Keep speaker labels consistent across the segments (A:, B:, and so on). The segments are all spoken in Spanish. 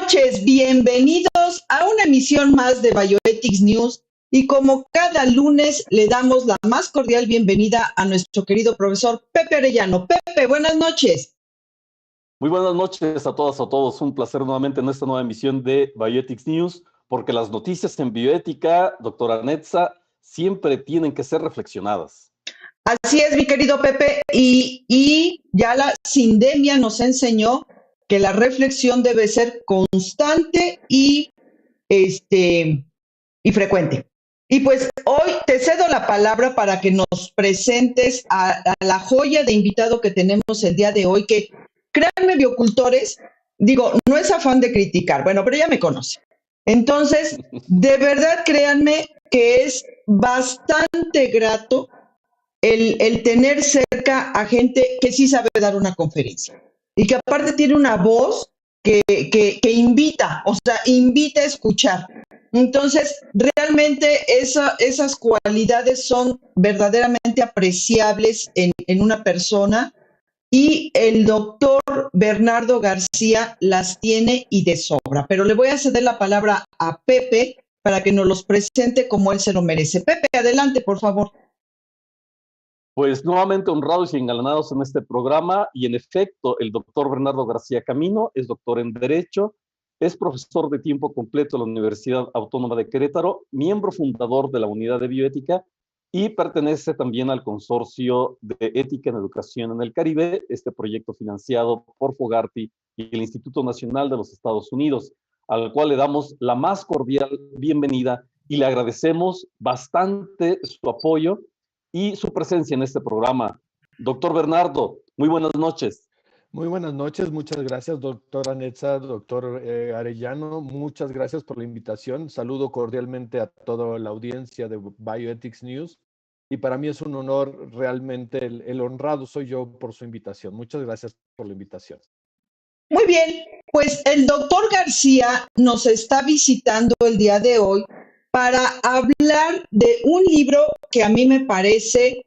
A: Noches, bienvenidos a una emisión más de Bioethics News y como cada lunes le damos la más cordial bienvenida a nuestro querido profesor Pepe Arellano. Pepe, buenas noches.
B: Muy buenas noches a todas, a todos. Un placer nuevamente en esta nueva emisión de Bioethics News, porque las noticias en bioética, doctora Netza, siempre tienen que ser reflexionadas.
A: Así es, mi querido Pepe, y ya la sindemia nos enseñó que la reflexión debe ser constante y frecuente. Y pues hoy te cedo la palabra para que nos presentes a la joya de invitado que tenemos el día de hoy, que créanme, biocultores, digo, no es afán de criticar, bueno, pero ya me conoce. Entonces, de verdad, créanme que es bastante grato el tener cerca a gente que sí sabe dar una conferencia y que aparte tiene una voz que invita, o sea, invita a escuchar. Entonces, realmente esas cualidades son verdaderamente apreciables en una persona y el doctor Bernardo García las tiene y de sobra. Pero le voy a ceder la palabra a Pepe para que nos los presente como él se lo merece. Pepe, adelante, por favor.
B: Pues nuevamente honrados y engalanados en este programa, y en efecto, el doctor Bernardo García Camino es doctor en Derecho, es profesor de tiempo completo de la Universidad Autónoma de Querétaro, miembro fundador de la Unidad de Bioética y pertenece también al Consorcio de Ética en Educación en el Caribe, este proyecto financiado por Fogarty y el Instituto Nacional de los Estados Unidos, al cual le damos la más cordial bienvenida y le agradecemos bastante su apoyo y su presencia en este programa. Doctor Bernardo, muy buenas noches.
C: Muy buenas noches, muchas gracias, doctora Netza, doctor Arellano, muchas gracias por la invitación. Saludo cordialmente a toda la audiencia de Bioethics News y para mí es un honor, realmente el honrado soy yo por su invitación. Muchas gracias por la invitación.
A: Muy bien, pues el doctor García nos está visitando el día de hoy para hablar de un libro que a mí me parece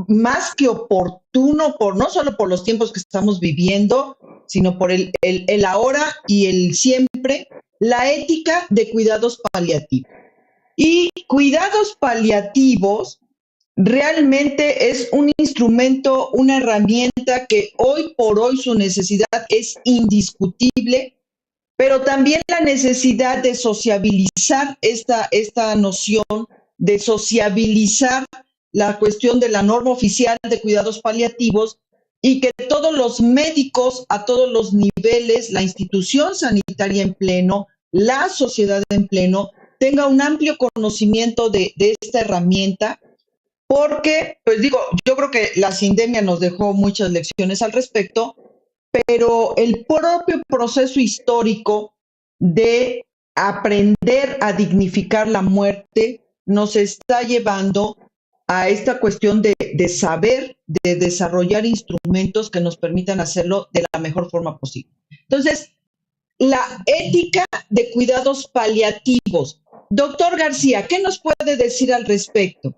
A: más que oportuno, no solo por los tiempos que estamos viviendo, sino por el ahora y el siempre, la ética de cuidados paliativos. Y cuidados paliativos realmente es un instrumento, una herramienta que hoy por hoy su necesidad es indiscutible, pero también la necesidad de sociabilizar esta noción, de sociabilizar la cuestión de la norma oficial de cuidados paliativos y que todos los médicos a todos los niveles, la institución sanitaria en pleno, la sociedad en pleno, tenga un amplio conocimiento de esta herramienta porque, pues digo, yo creo que la sindemia nos dejó muchas lecciones al respecto, pero el propio proceso histórico de aprender a dignificar la muerte nos está llevando a esta cuestión de saber, de desarrollar instrumentos que nos permitan hacerlo de la mejor forma posible. Entonces, la ética de cuidados paliativos. Doctor García, ¿qué nos puede decir al respecto?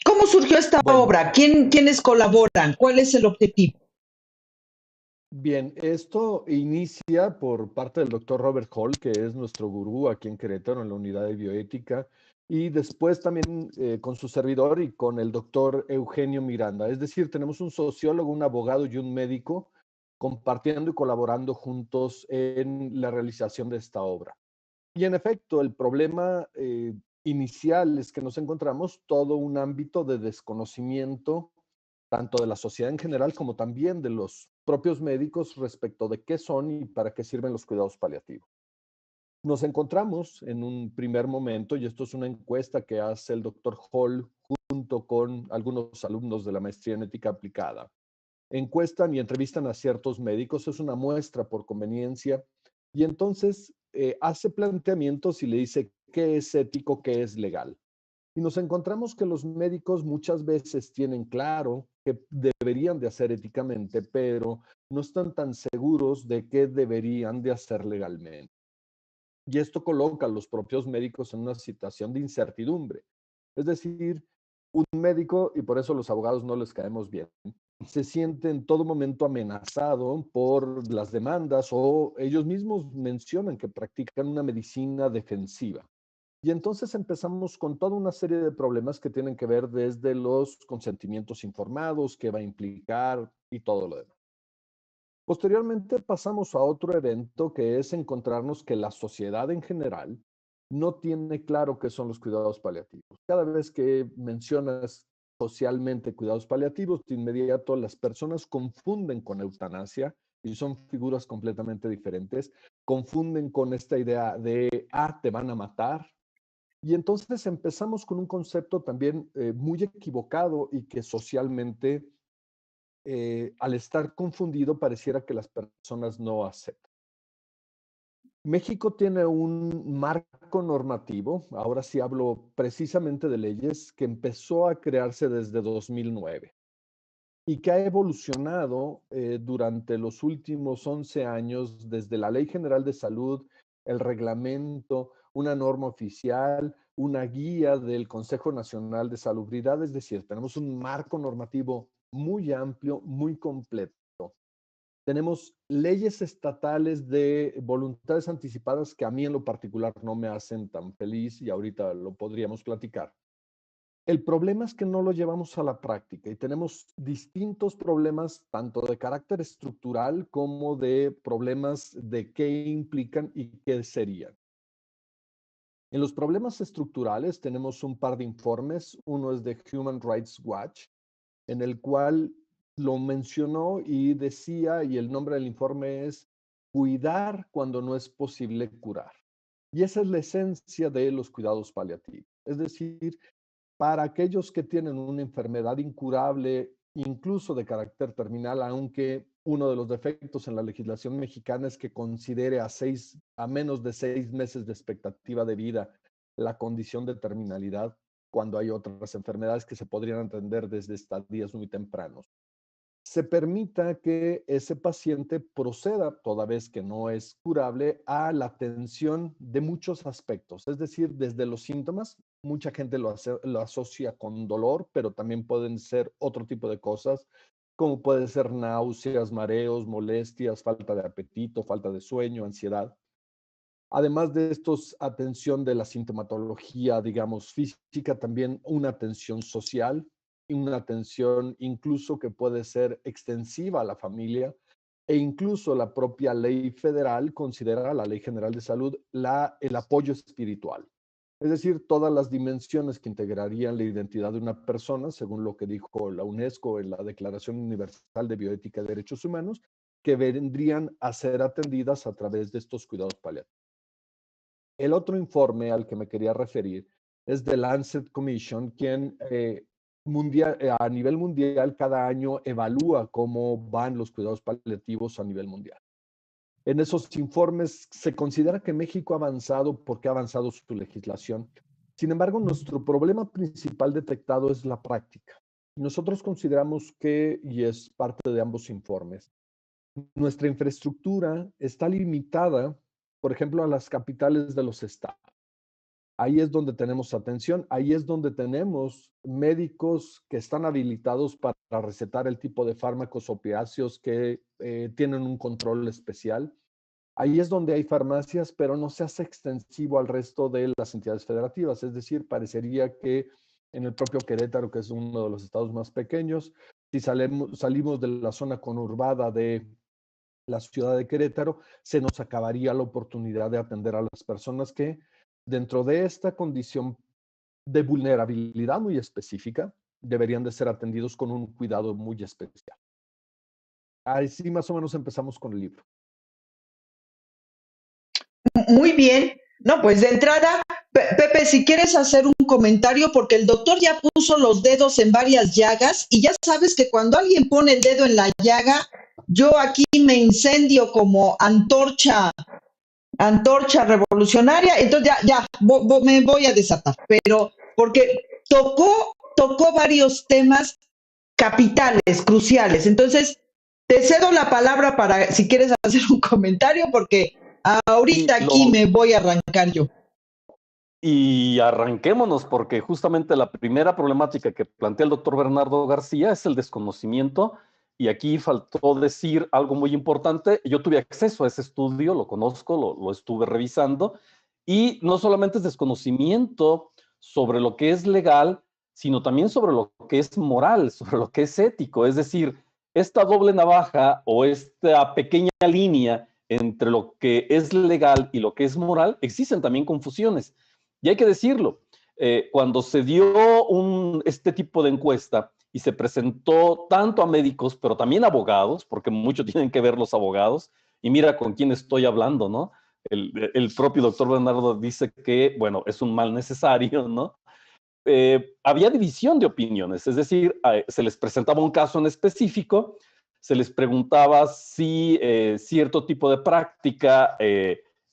A: ¿Cómo surgió esta obra? ¿Quiénes colaboran? ¿Cuál es el objetivo?
C: Bien, esto inicia por parte del doctor Robert Hall, que es nuestro gurú aquí en Querétaro, en la unidad de bioética, y después también con su servidor y con el doctor Eugenio Miranda. Es decir, tenemos un sociólogo, un abogado y un médico compartiendo y colaborando juntos en la realización de esta obra. Y en efecto, el problema inicial es que nos encontramos todo un ámbito de desconocimiento, tanto de la sociedad en general como también de los propios médicos respecto de qué son y para qué sirven los cuidados paliativos. Nos encontramos en un primer momento, y esto es una encuesta que hace el doctor Hall junto con algunos alumnos de la maestría en ética aplicada. Encuestan y entrevistan a ciertos médicos, es una muestra por conveniencia, y entonces hace planteamientos y le dice qué es ético, qué es legal. Y nos encontramos que los médicos muchas veces tienen claro que deberían de hacer éticamente, pero no están tan seguros de qué deberían de hacer legalmente. Y esto coloca a los propios médicos en una situación de incertidumbre. Es decir, un médico, y por eso los abogados no les caemos bien, se siente en todo momento amenazado por las demandas o ellos mismos mencionan que practican una medicina defensiva. Y entonces empezamos con toda una serie de problemas que tienen que ver desde los consentimientos informados, qué va a implicar y todo lo demás. Posteriormente pasamos a otro evento que es encontrarnos que la sociedad en general no tiene claro qué son los cuidados paliativos. Cada vez que mencionas socialmente cuidados paliativos, de inmediato las personas confunden con eutanasia y son figuras completamente diferentes. Confunden con esta idea de, te van a matar. Y entonces empezamos con un concepto también muy equivocado y que socialmente al estar confundido, pareciera que las personas no aceptan. México tiene un marco normativo, ahora sí hablo precisamente de leyes, que empezó a crearse desde 2009 y que ha evolucionado durante los últimos 11 años desde la Ley General de Salud, el reglamento, una norma oficial, una guía del Consejo Nacional de Salubridad, es decir, tenemos un marco normativo muy amplio, muy completo. Tenemos leyes estatales de voluntades anticipadas que a mí en lo particular no me hacen tan feliz y ahorita lo podríamos platicar. El problema es que no lo llevamos a la práctica y tenemos distintos problemas, tanto de carácter estructural como de problemas de qué implican y qué serían. En los problemas estructurales tenemos un par de informes. Uno es de Human Rights Watch, en el cual lo mencionó y decía, y el nombre del informe es Cuidar cuando no es posible curar. Y esa es la esencia de los cuidados paliativos. Es decir, para aquellos que tienen una enfermedad incurable, incluso de carácter terminal, aunque uno de los defectos en la legislación mexicana es que considere a menos de 6 meses de expectativa de vida la condición de terminalidad, cuando hay otras enfermedades que se podrían atender desde estadías muy tempranos. Se permita que ese paciente proceda, toda vez que no es curable, a la atención de muchos aspectos, es decir, desde los síntomas. Mucha gente lo asocia con dolor, pero también pueden ser otro tipo de cosas, como puede ser náuseas, mareos, molestias, falta de apetito, falta de sueño, ansiedad. Además de estos, atención de la sintomatología, digamos, física, también una atención social y una atención incluso que puede ser extensiva a la familia e incluso la propia ley federal considera, la Ley General de Salud, el apoyo espiritual. Es decir, todas las dimensiones que integrarían la identidad de una persona, según lo que dijo la UNESCO en la Declaración Universal de Bioética y Derechos Humanos, que vendrían a ser atendidas a través de estos cuidados paliativos. El otro informe al que me quería referir es de Lancet Commission, quien a nivel mundial cada año evalúa cómo van los cuidados paliativos a nivel mundial. En esos informes se considera que México ha avanzado porque ha avanzado su legislación. Sin embargo, nuestro problema principal detectado es la práctica. Nosotros consideramos que, y es parte de ambos informes, nuestra infraestructura está limitada, por ejemplo, a las capitales de los estados. Ahí es donde tenemos atención, ahí es donde tenemos médicos que están habilitados para recetar el tipo de fármacos opiáceos que tienen un control especial. Ahí es donde hay farmacias, pero no se hace extensivo al resto de las entidades federativas. Es decir, parecería que en el propio Querétaro, que es uno de los estados más pequeños, si salimos de la zona conurbada de la ciudad de Querétaro, se nos acabaría la oportunidad de atender a las personas que dentro de esta condición de vulnerabilidad muy específica deberían de ser atendidos con un cuidado muy especial. Así más o menos empezamos con el libro.
A: Muy bien. No, pues de entrada, Pepe, si quieres hacer un comentario, porque el doctor ya puso los dedos en varias llagas y ya sabes que cuando alguien pone el dedo en la llaga, yo aquí me incendio como antorcha revolucionaria, entonces me voy a desatar, pero porque tocó varios temas capitales, cruciales. Entonces, te cedo la palabra para si quieres hacer un comentario, porque ahorita aquí me voy a arrancar yo.
B: Y arranquémonos, porque justamente la primera problemática que plantea el doctor Bernardo García es el desconocimiento y aquí faltó decir algo muy importante. Yo tuve acceso a ese estudio, lo conozco, lo estuve revisando, y no solamente es desconocimiento sobre lo que es legal, sino también sobre lo que es moral, sobre lo que es ético. Es decir, esta doble navaja o esta pequeña línea entre lo que es legal y lo que es moral, existen también confusiones. Y hay que decirlo, cuando se dio este tipo de encuesta y se presentó tanto a médicos, pero también a abogados, porque mucho tienen que ver los abogados, y mira con quién estoy hablando, ¿no? El propio doctor Bernardo dice que, bueno, es un mal necesario, ¿no? Había división de opiniones, es decir, se les presentaba un caso en específico, se les preguntaba si cierto tipo de práctica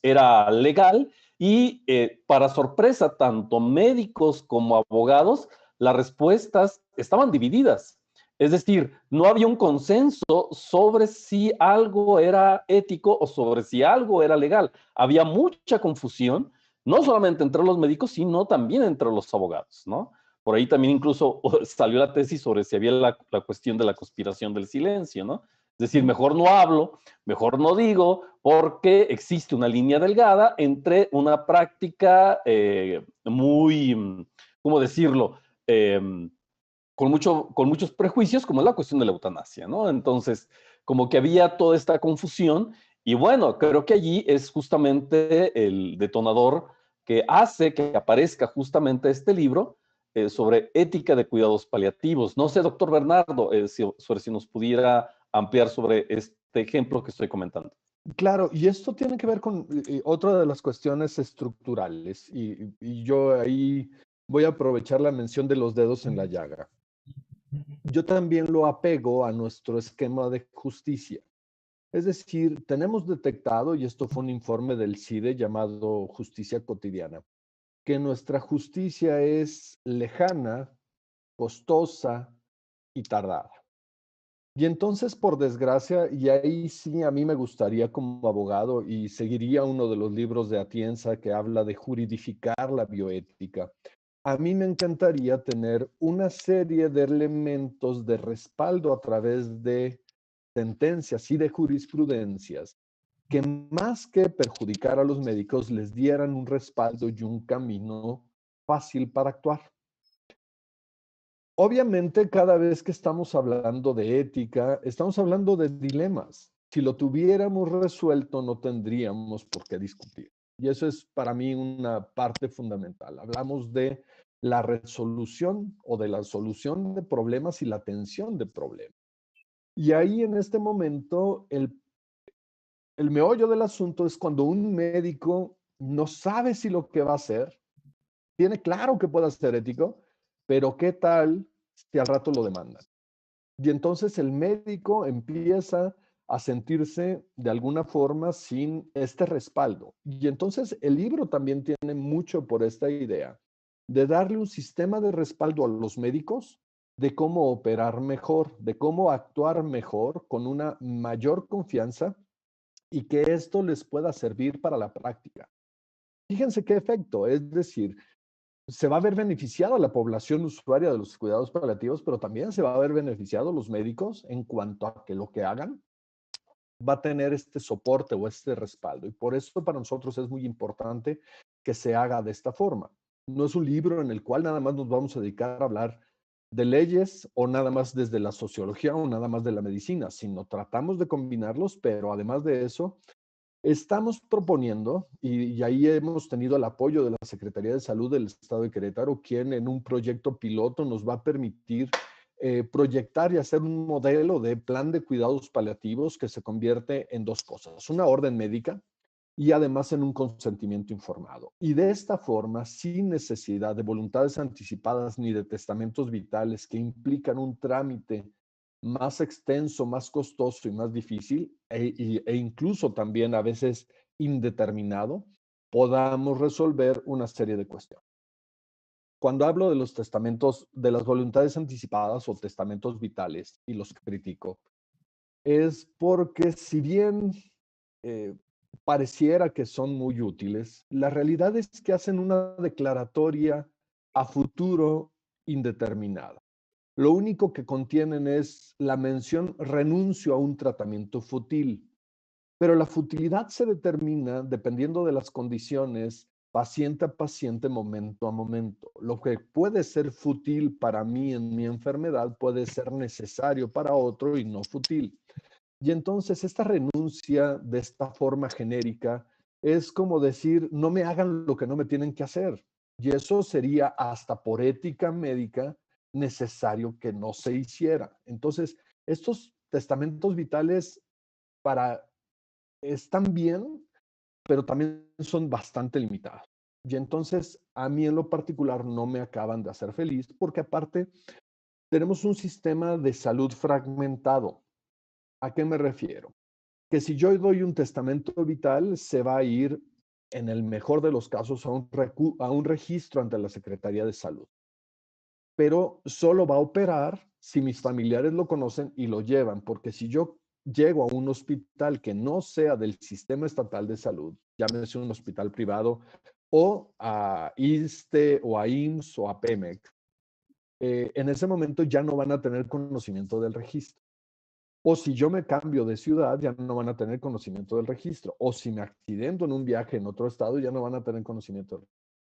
B: era legal y para sorpresa, tanto médicos como abogados, las respuestas estaban divididas. Es decir, no había un consenso sobre si algo era ético o sobre si algo era legal. Había mucha confusión, no solamente entre los médicos, sino también entre los abogados, ¿no? Por ahí también incluso salió la tesis sobre si había la cuestión de la conspiración del silencio, ¿no? Es decir, mejor no hablo, mejor no digo, porque existe una línea delgada entre una práctica muy, ¿cómo decirlo? Con muchos prejuicios, como es la cuestión de la eutanasia, ¿no? Entonces, como que había toda esta confusión, y bueno, creo que allí es justamente el detonador que hace que aparezca justamente este libro sobre ética de cuidados paliativos. No sé, doctor Bernardo, si nos pudiera ampliar sobre este ejemplo que estoy comentando.
C: Claro, y esto tiene que ver con otra de las cuestiones estructurales, y yo ahí voy a aprovechar la mención de los dedos en la llaga. Yo también lo apego a nuestro esquema de justicia. Es decir, tenemos detectado, y esto fue un informe del CIDE llamado Justicia Cotidiana, que nuestra justicia es lejana, costosa y tardada. Y entonces, por desgracia, y ahí sí a mí me gustaría como abogado, y seguiría uno de los libros de Atienza que habla de juridificar la bioética, a mí me encantaría tener una serie de elementos de respaldo a través de sentencias y de jurisprudencias que más que perjudicar a los médicos les dieran un respaldo y un camino fácil para actuar. Obviamente, cada vez que estamos hablando de ética, estamos hablando de dilemas. Si lo tuviéramos resuelto, no tendríamos por qué discutir. Y eso es para mí una parte fundamental. Hablamos de la resolución o de la solución de problemas y la atención de problemas. Y ahí en este momento, el meollo del asunto es cuando un médico no sabe si lo que va a hacer, tiene claro que puede ser ético, pero ¿qué tal si al rato lo demandan? Y entonces el médico empieza a sentirse de alguna forma sin este respaldo. Y entonces el libro también tiene mucho por esta idea de darle un sistema de respaldo a los médicos de cómo operar mejor, de cómo actuar mejor con una mayor confianza y que esto les pueda servir para la práctica. Fíjense qué efecto, es decir, se va a ver beneficiado la población usuaria de los cuidados paliativos, pero también se va a ver beneficiado los médicos en cuanto a que lo que hagan va a tener este soporte o este respaldo. Y por eso para nosotros es muy importante que se haga de esta forma. No es un libro en el cual nada más nos vamos a dedicar a hablar de leyes o nada más desde la sociología o nada más de la medicina, sino tratamos de combinarlos, pero además de eso, estamos proponiendo, y ahí hemos tenido el apoyo de la Secretaría de Salud del Estado de Querétaro, quien en un proyecto piloto nos va a permitir proyectar y hacer un modelo de plan de cuidados paliativos que se convierte en dos cosas, una orden médica y además en un consentimiento informado. Y de esta forma, sin necesidad de voluntades anticipadas ni de testamentos vitales que implican un trámite más extenso, más costoso y más difícil, e incluso también a veces indeterminado, podamos resolver una serie de cuestiones. Cuando hablo de los testamentos, de las voluntades anticipadas o testamentos vitales, y los critico, es porque si bien pareciera que son muy útiles, la realidad es que hacen una declaratoria a futuro indeterminada. lo único que contienen es la mención renuncio a un tratamiento fútil. Pero la futilidad se determina dependiendo de las condiciones, paciente a paciente, momento a momento. Lo que puede ser fútil para mí en mi enfermedad puede ser necesario para otro y no fútil. Y entonces esta renuncia de esta forma genérica es como decir, no me hagan lo que no me tienen que hacer. Y eso sería hasta por ética médica necesario que no se hiciera. Entonces, estos testamentos vitales están bien, pero también son bastante limitados. Y entonces, a mí en lo particular no me acaban de hacer feliz, porque aparte tenemos un sistema de salud fragmentado. ¿A qué me refiero? Que si yo doy un testamento vital, se va a ir, en el mejor de los casos, a un registro ante la Secretaría de Salud. Pero solo va a operar si mis familiares lo conocen y lo llevan, porque si yo llego a un hospital que no sea del sistema estatal de salud, llámese un hospital privado, o a ISSSTE, o a IMSS, o a Pemex, en ese momento ya no van a tener conocimiento del registro. O si yo me cambio de ciudad, ya no van a tener conocimiento del registro. O si me accidento en un viaje en otro estado, ya no van a tener conocimiento.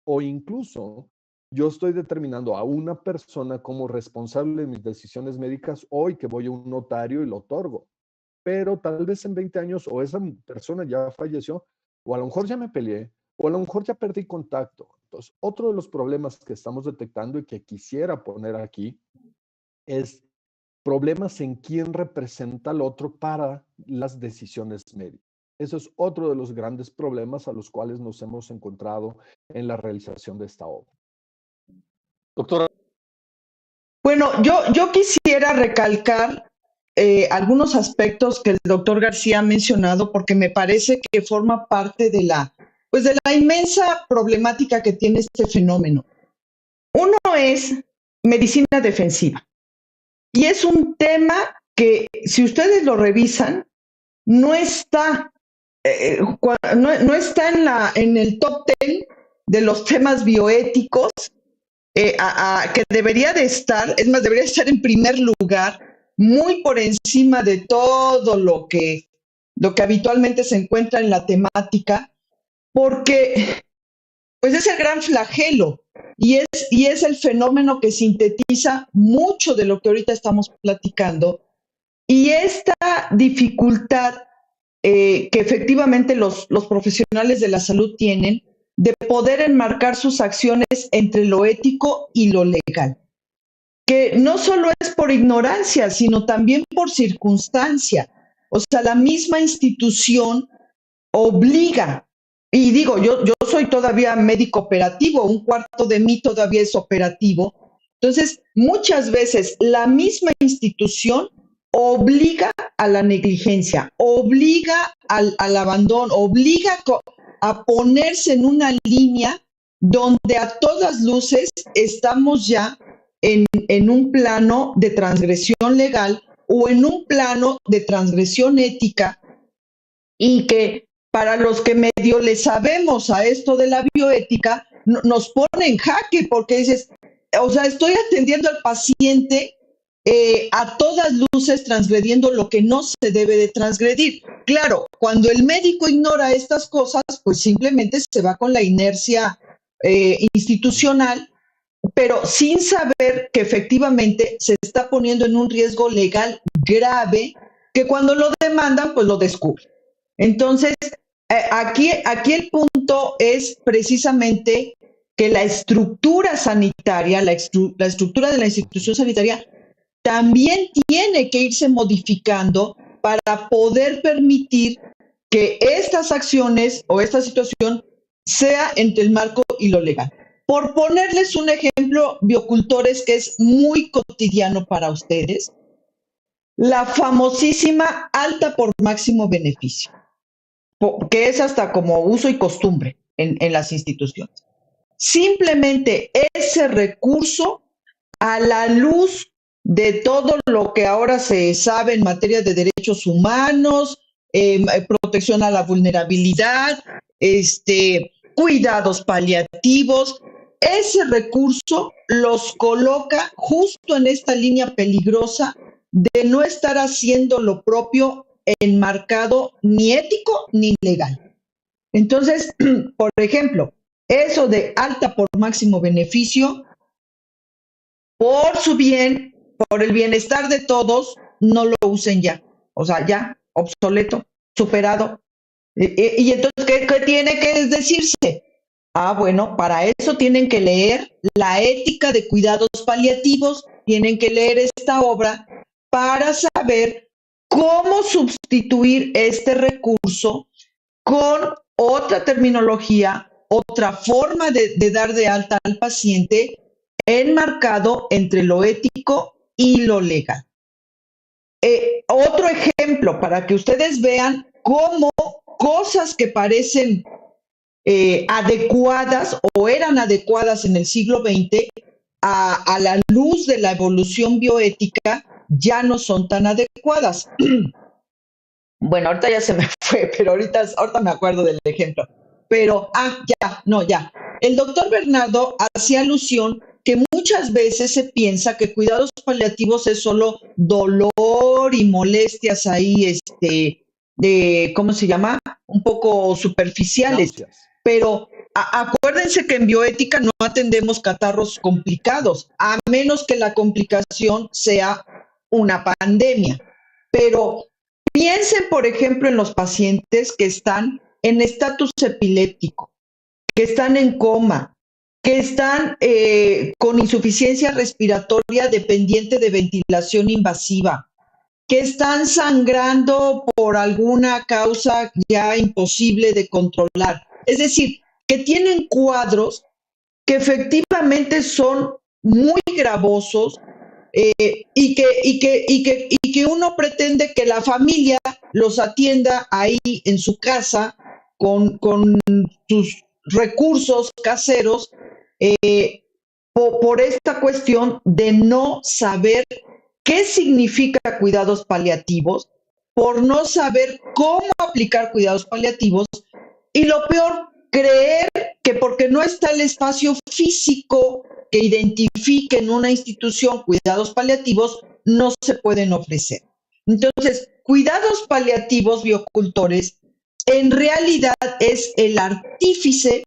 C: O incluso, yo estoy determinando a una persona como responsable de mis decisiones médicas hoy que voy a un notario y lo otorgo. Pero tal vez en 20 años o esa persona ya falleció, o a lo mejor ya me peleé, o a lo mejor ya perdí contacto. Entonces, otro de los problemas que estamos detectando y que quisiera poner aquí es problemas en quién representa al otro para las decisiones médicas. Eso es otro de los grandes problemas a los cuales nos hemos encontrado en la realización de esta obra.
B: Doctora.
A: Bueno, yo quisiera recalcar algunos aspectos que el doctor García ha mencionado porque me parece que forma parte de la inmensa problemática que tiene este fenómeno. Uno es medicina defensiva. Y es un tema que, si ustedes lo revisan, no está, no está en el top 10 de los temas bioéticos que debería de estar, es más, debería estar en primer lugar, muy por encima de todo lo que habitualmente se encuentra en la temática, porque pues es el gran flagelo y es el fenómeno que sintetiza mucho de lo que ahorita estamos platicando. Y esta dificultad que efectivamente los profesionales de la salud tienen de poder enmarcar sus acciones entre lo ético y lo legal, que no solo es por ignorancia, sino también por circunstancia. O sea, la misma institución obliga, y digo, yo soy todavía médico operativo, un cuarto de mí todavía es operativo. Entonces, muchas veces la misma institución obliga a la negligencia, obliga al abandono, obliga a ponerse en una línea donde a todas luces estamos ya en un plano de transgresión legal o en un plano de transgresión ética, y que para los que medio le sabemos a esto de la bioética, nos pone en jaque porque dices, o sea, estoy atendiendo al paciente a todas luces transgrediendo lo que no se debe de transgredir. Claro, cuando el médico ignora estas cosas, pues simplemente se va con la inercia institucional, pero sin saber que efectivamente se está poniendo en un riesgo legal grave que cuando lo demandan, pues lo descubren. Entonces, aquí el punto es precisamente que la estructura sanitaria, la estructura de la institución sanitaria también tiene que irse modificando para poder permitir que estas acciones o esta situación sea entre el marco y lo legal. Por ponerles un ejemplo, biocultores, que es muy cotidiano para ustedes, la famosísima alta por máximo beneficio, que es hasta como uso y costumbre en las instituciones. Simplemente ese recurso, a la luz de todo lo que ahora se sabe en materia de derechos humanos, protección a la vulnerabilidad, cuidados paliativos, ese recurso los coloca justo en esta línea peligrosa de no estar haciendo lo propio enmarcado ni ético ni legal. Entonces, por ejemplo, eso de alta por máximo beneficio, por su bien, por el bienestar de todos, no lo usen ya. O sea, ya, obsoleto, superado. Y entonces, ¿qué tiene que decirse? Bueno, para eso tienen que leer La ética de cuidados paliativos, tienen que leer esta obra para saber cómo sustituir este recurso con otra terminología, otra forma de dar de alta al paciente, enmarcado entre lo ético y lo legal. Otro ejemplo para que ustedes vean cómo cosas que parecen adecuadas o eran adecuadas en el siglo XX, a la luz de la evolución bioética, ya no son tan adecuadas. Bueno, ahorita ya se me fue, pero ahorita me acuerdo del ejemplo. Pero, ya. El doctor Bernardo hacía alusión que muchas veces se piensa que cuidados paliativos es solo dolor y molestias ahí, ¿cómo se llama? Un poco superficiales.
C: Náuseas.
A: Pero acuérdense que en bioética no atendemos catarros complicados, a menos que la complicación sea una pandemia. Pero piensen, por ejemplo, en los pacientes que están en estatus epiléptico, que están en coma, que están con insuficiencia respiratoria dependiente de ventilación invasiva, que están sangrando por alguna causa ya imposible de controlar. Es decir, que tienen cuadros que efectivamente son muy gravosos, y que uno pretende que la familia los atienda ahí en su casa con sus recursos caseros, por esta cuestión de no saber qué significa cuidados paliativos, por no saber cómo aplicar cuidados paliativos, y lo peor, creer que porque no está el espacio físico que identifique en una institución cuidados paliativos, no se pueden ofrecer. Entonces, cuidados paliativos biocultores en realidad es el artífice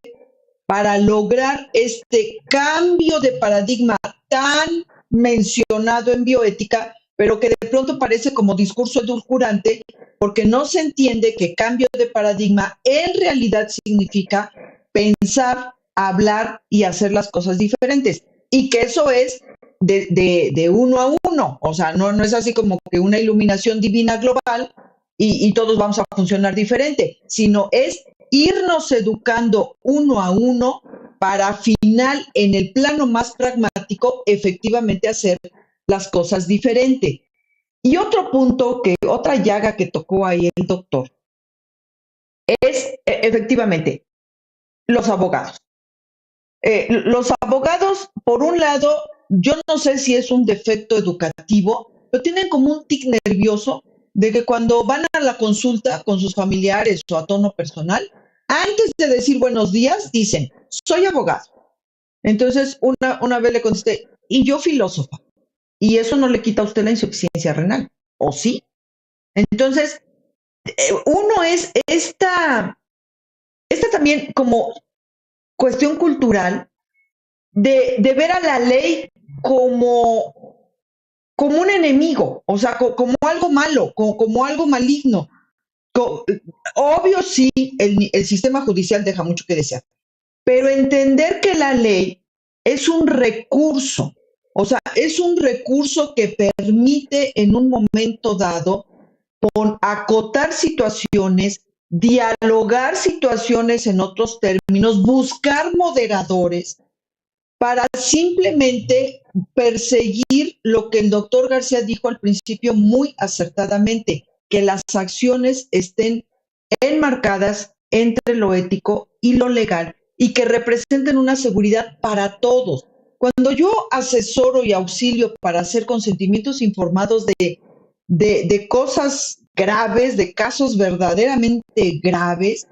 A: para lograr este cambio de paradigma tan mencionado en bioética, pero que de pronto parece como discurso edulcorante, porque no se entiende que cambio de paradigma en realidad significa pensar, hablar y hacer las cosas diferentes. Y que eso es de uno a uno. O sea, no es así como que una iluminación divina global y todos vamos a funcionar diferente, sino es irnos educando uno a uno para final, en el plano más pragmático, efectivamente hacer las cosas diferente. Y otro punto, otra llaga que tocó ahí el doctor, es efectivamente los abogados. Los abogados, por un lado, yo no sé si es un defecto educativo, pero tienen como un tic nervioso de que cuando van a la consulta con sus familiares o a tono personal, antes de decir buenos días, dicen, soy abogado. Entonces, una vez le contesté, y yo filósofa. Y eso no le quita a usted la insuficiencia renal, ¿o sí? Entonces, uno es esta también como cuestión cultural de ver a la ley como un enemigo, o sea, como algo malo, como algo maligno. Obvio, sí, el sistema judicial deja mucho que desear, pero entender que la ley es un recurso, o sea, es un recurso que permite en un momento dado con acotar situaciones, dialogar situaciones en otros términos, buscar moderadores para simplemente perseguir lo que el doctor García dijo al principio muy acertadamente, que las acciones estén enmarcadas entre lo ético y lo legal y que representen una seguridad para todos. Cuando yo asesoro y auxilio para hacer consentimientos informados de cosas graves, de casos verdaderamente graves,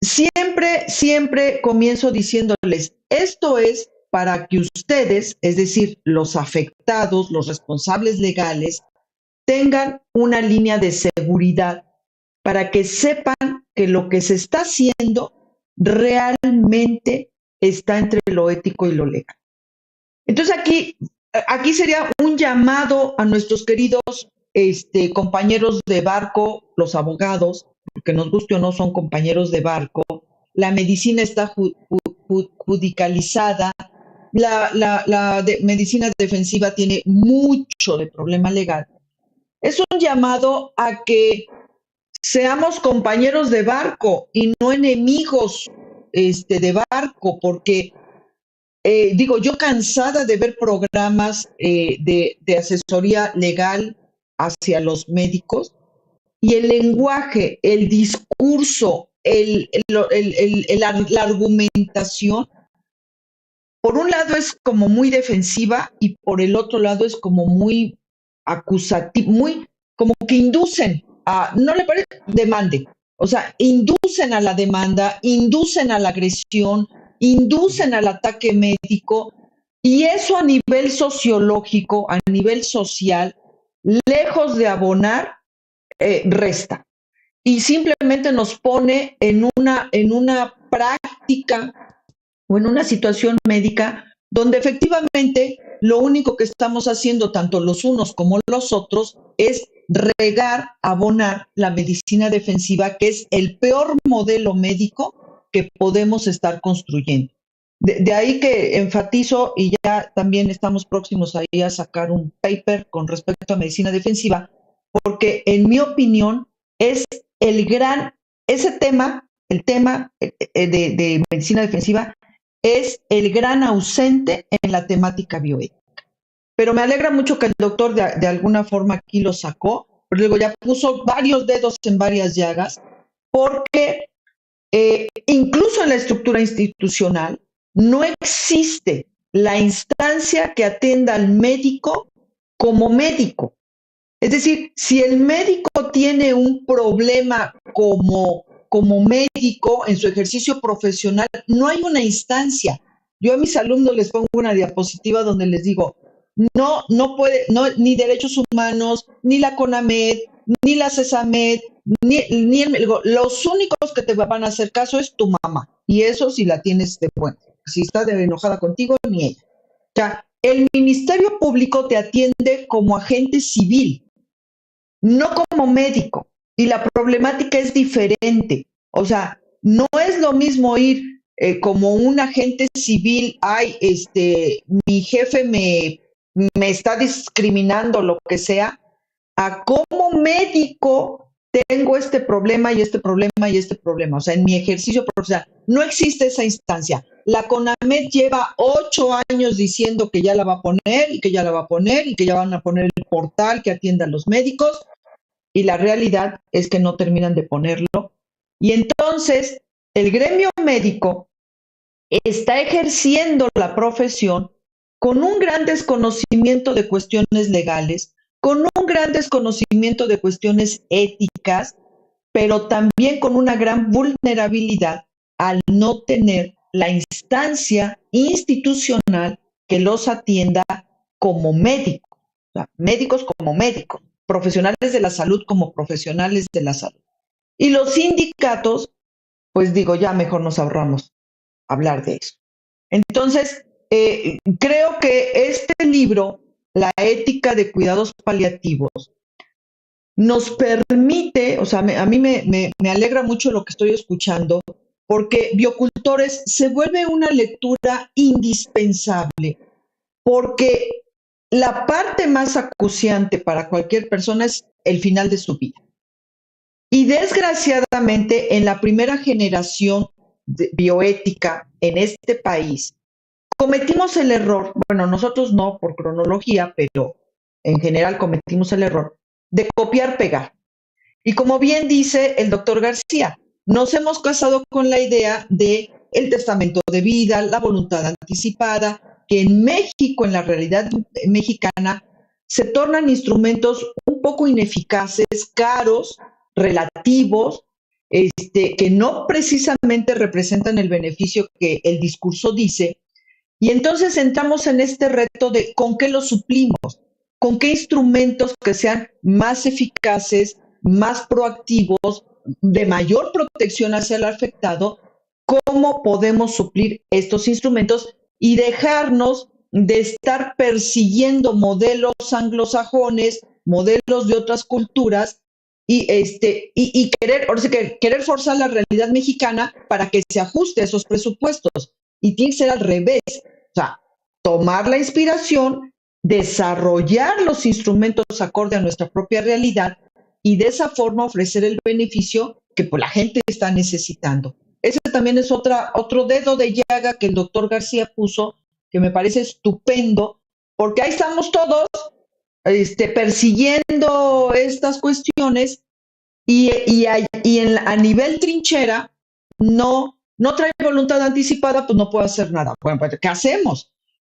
A: siempre comienzo diciéndoles, esto es para que ustedes, es decir, los afectados, los responsables legales, tengan una línea de seguridad para que sepan que lo que se está haciendo realmente está entre lo ético y lo legal. Entonces aquí sería un llamado a nuestros queridos compañeros de barco, los abogados, porque nos guste o no son compañeros de barco. La medicina está judicializada, la medicina defensiva tiene mucho de problema legal. Es un llamado a que seamos compañeros de barco y no enemigos de barco, porque yo cansada de ver programas de asesoría legal hacia los médicos y el lenguaje, el discurso, la argumentación, por un lado es como muy defensiva y por el otro lado es como muy acusativa, muy como que inducen a, no le parece, demande. O sea, inducen a la demanda, inducen a la agresión, inducen al ataque médico, y eso a nivel sociológico, a nivel social, lejos de abonar, resta. Y simplemente nos pone en una práctica o en una situación médica donde efectivamente lo único que estamos haciendo, tanto los unos como los otros, es regar, abonar la medicina defensiva, que es el peor modelo médico que podemos estar construyendo. De ahí que enfatizo, y ya también estamos próximos ahí a sacar un paper con respecto a medicina defensiva, porque en mi opinión es ese tema, el tema de medicina defensiva, es el gran ausente en la temática bioética. Pero me alegra mucho que el doctor de alguna forma aquí lo sacó, pero luego ya puso varios dedos en varias llagas, porque incluso en la estructura institucional no existe la instancia que atienda al médico como médico. Es decir, si el médico tiene un problema como médico en su ejercicio profesional, no hay una instancia. Yo a mis alumnos les pongo una diapositiva donde les digo, no puede, ni derechos humanos, ni la CONAMED, ni la CESAMED, los únicos que te van a hacer caso es tu mamá. Y eso si la tienes de bueno. Si está enojada contigo, ni ella. O sea, el Ministerio Público te atiende como agente civil, no como médico, y la problemática es diferente. O sea, no es lo mismo ir como un agente civil, mi jefe me está discriminando, lo que sea, a como médico tengo este problema y este problema y este problema. O sea, en mi ejercicio profesional no existe esa instancia. La CONAMED lleva 8 años diciendo que ya la va a poner y que ya la va a poner y que ya van a poner el portal que atienda a los médicos, y la realidad es que no terminan de ponerlo. Y entonces el gremio médico está ejerciendo la profesión con un gran desconocimiento de cuestiones legales, con un gran desconocimiento de cuestiones éticas, pero también con una gran vulnerabilidad al no tener la instancia institucional que los atienda como médicos, o sea, médicos como médicos, profesionales de la salud como profesionales de la salud. Y los sindicatos, pues digo, ya mejor nos ahorramos hablar de eso. Entonces, creo que este libro, La ética de cuidados paliativos, nos permite, o sea, a mí me alegra mucho lo que estoy escuchando, porque Biocultores se vuelve una lectura indispensable, porque la parte más acuciante para cualquier persona es el final de su vida. Y desgraciadamente, en la primera generación de bioética en este país, cometimos el error, bueno, nosotros no por cronología, pero en general cometimos el error de copiar, pegar. Y como bien dice el doctor García, nos hemos casado con la idea de el testamento de vida, la voluntad anticipada, que en México, en la realidad mexicana, se tornan instrumentos un poco ineficaces, caros, relativos, que no precisamente representan el beneficio que el discurso dice. Y entonces entramos en este reto de con qué lo suplimos, con qué instrumentos que sean más eficaces, más proactivos, de mayor protección hacia el afectado, cómo podemos suplir estos instrumentos y dejarnos de estar persiguiendo modelos anglosajones, modelos de otras culturas y querer, ahora sí que querer forzar la realidad mexicana para que se ajuste a esos presupuestos. Y tiene que ser al revés. O sea, tomar la inspiración, desarrollar los instrumentos acorde a nuestra propia realidad y de esa forma ofrecer el beneficio que pues, la gente está necesitando. Ese también es otro dedo de llaga que el doctor García puso, que me parece estupendo, porque ahí estamos todos persiguiendo estas cuestiones a nivel trinchera no trae voluntad anticipada, pues no puede hacer nada. Bueno, pues, ¿qué hacemos?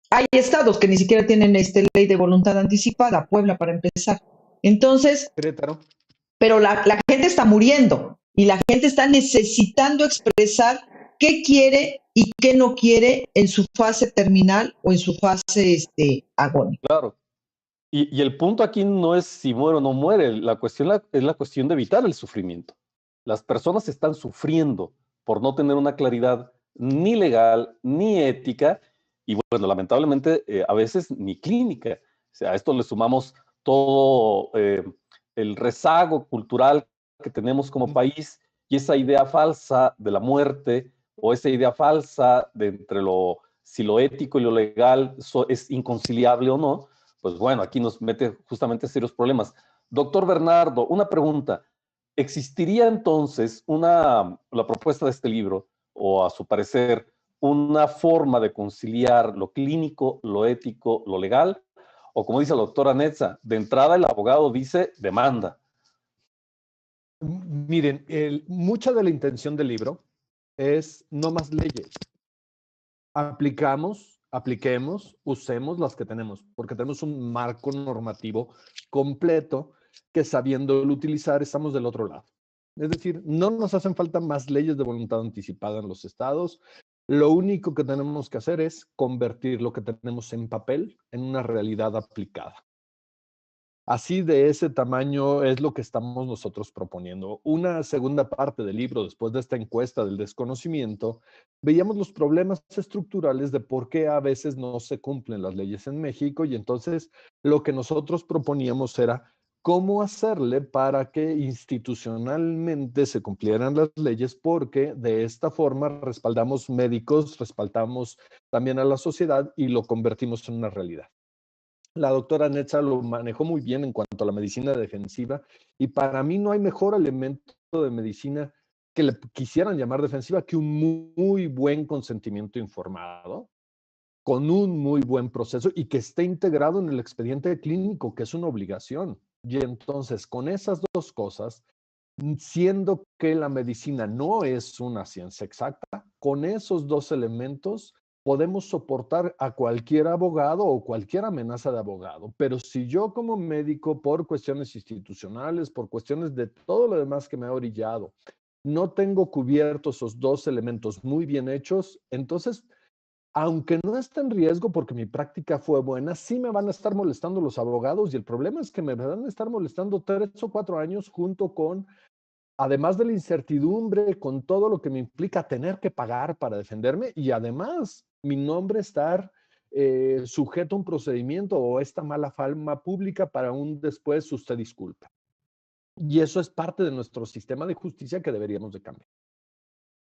A: Hay estados que ni siquiera tienen ley de voluntad anticipada, Puebla para empezar. Entonces,
C: Querétaro.
A: Pero la gente está muriendo y la gente está necesitando expresar qué quiere y qué no quiere en su fase terminal o en su fase agónica.
B: Claro. Y el punto aquí no es si muere o no muere, la cuestión es la cuestión de evitar el sufrimiento. Las personas están sufriendo por no tener una claridad ni legal, ni ética, y bueno, lamentablemente a veces ni clínica. O sea, a esto le sumamos todo el rezago cultural que tenemos como país y esa idea falsa de la muerte o esa idea falsa de entre si lo ético y lo legal es inconciliable o no. Pues bueno, aquí nos mete justamente serios problemas. Doctor Bernardo, una pregunta. ¿Existiría entonces la propuesta de este libro, o a su parecer, una forma de conciliar lo clínico, lo ético, lo legal? O como dice la doctora Netza, de entrada el abogado dice demanda.
C: Miren, mucha de la intención del libro es no más leyes. Apliquemos, usemos las que tenemos, porque tenemos un marco normativo completo que sabiéndolo utilizar estamos del otro lado. Es decir, no nos hacen falta más leyes de voluntad anticipada en los estados. Lo único que tenemos que hacer es convertir lo que tenemos en papel en una realidad aplicada. Así de ese tamaño es lo que estamos nosotros proponiendo. Una segunda parte del libro, después de esta encuesta del desconocimiento, veíamos los problemas estructurales de por qué a veces no se cumplen las leyes en México y entonces lo que nosotros proponíamos era cómo hacerle para que institucionalmente se cumplieran las leyes porque de esta forma respaldamos médicos, respaldamos también a la sociedad y lo convertimos en una realidad. La doctora Netza lo manejó muy bien en cuanto a la medicina defensiva y para mí no hay mejor elemento de medicina que le quisieran llamar defensiva que un muy buen consentimiento informado, con un muy buen proceso y que esté integrado en el expediente clínico, que es una obligación. Y entonces, con esas dos cosas, siendo que la medicina no es una ciencia exacta, con esos dos elementos podemos soportar a cualquier abogado o cualquier amenaza de abogado. Pero si yo como médico, por cuestiones institucionales, por cuestiones de todo lo demás que me ha orillado, no tengo cubiertos esos dos elementos muy bien hechos, entonces, aunque no esté en riesgo porque mi práctica fue buena, sí me van a estar molestando los abogados y el problema es que me van a estar molestando 3 o 4 años junto con, además de la incertidumbre, con todo lo que me implica tener que pagar para defenderme y además mi nombre estar sujeto a un procedimiento o esta mala fama pública para un después usted disculpe. Y eso es parte de nuestro sistema de justicia que deberíamos de cambiar.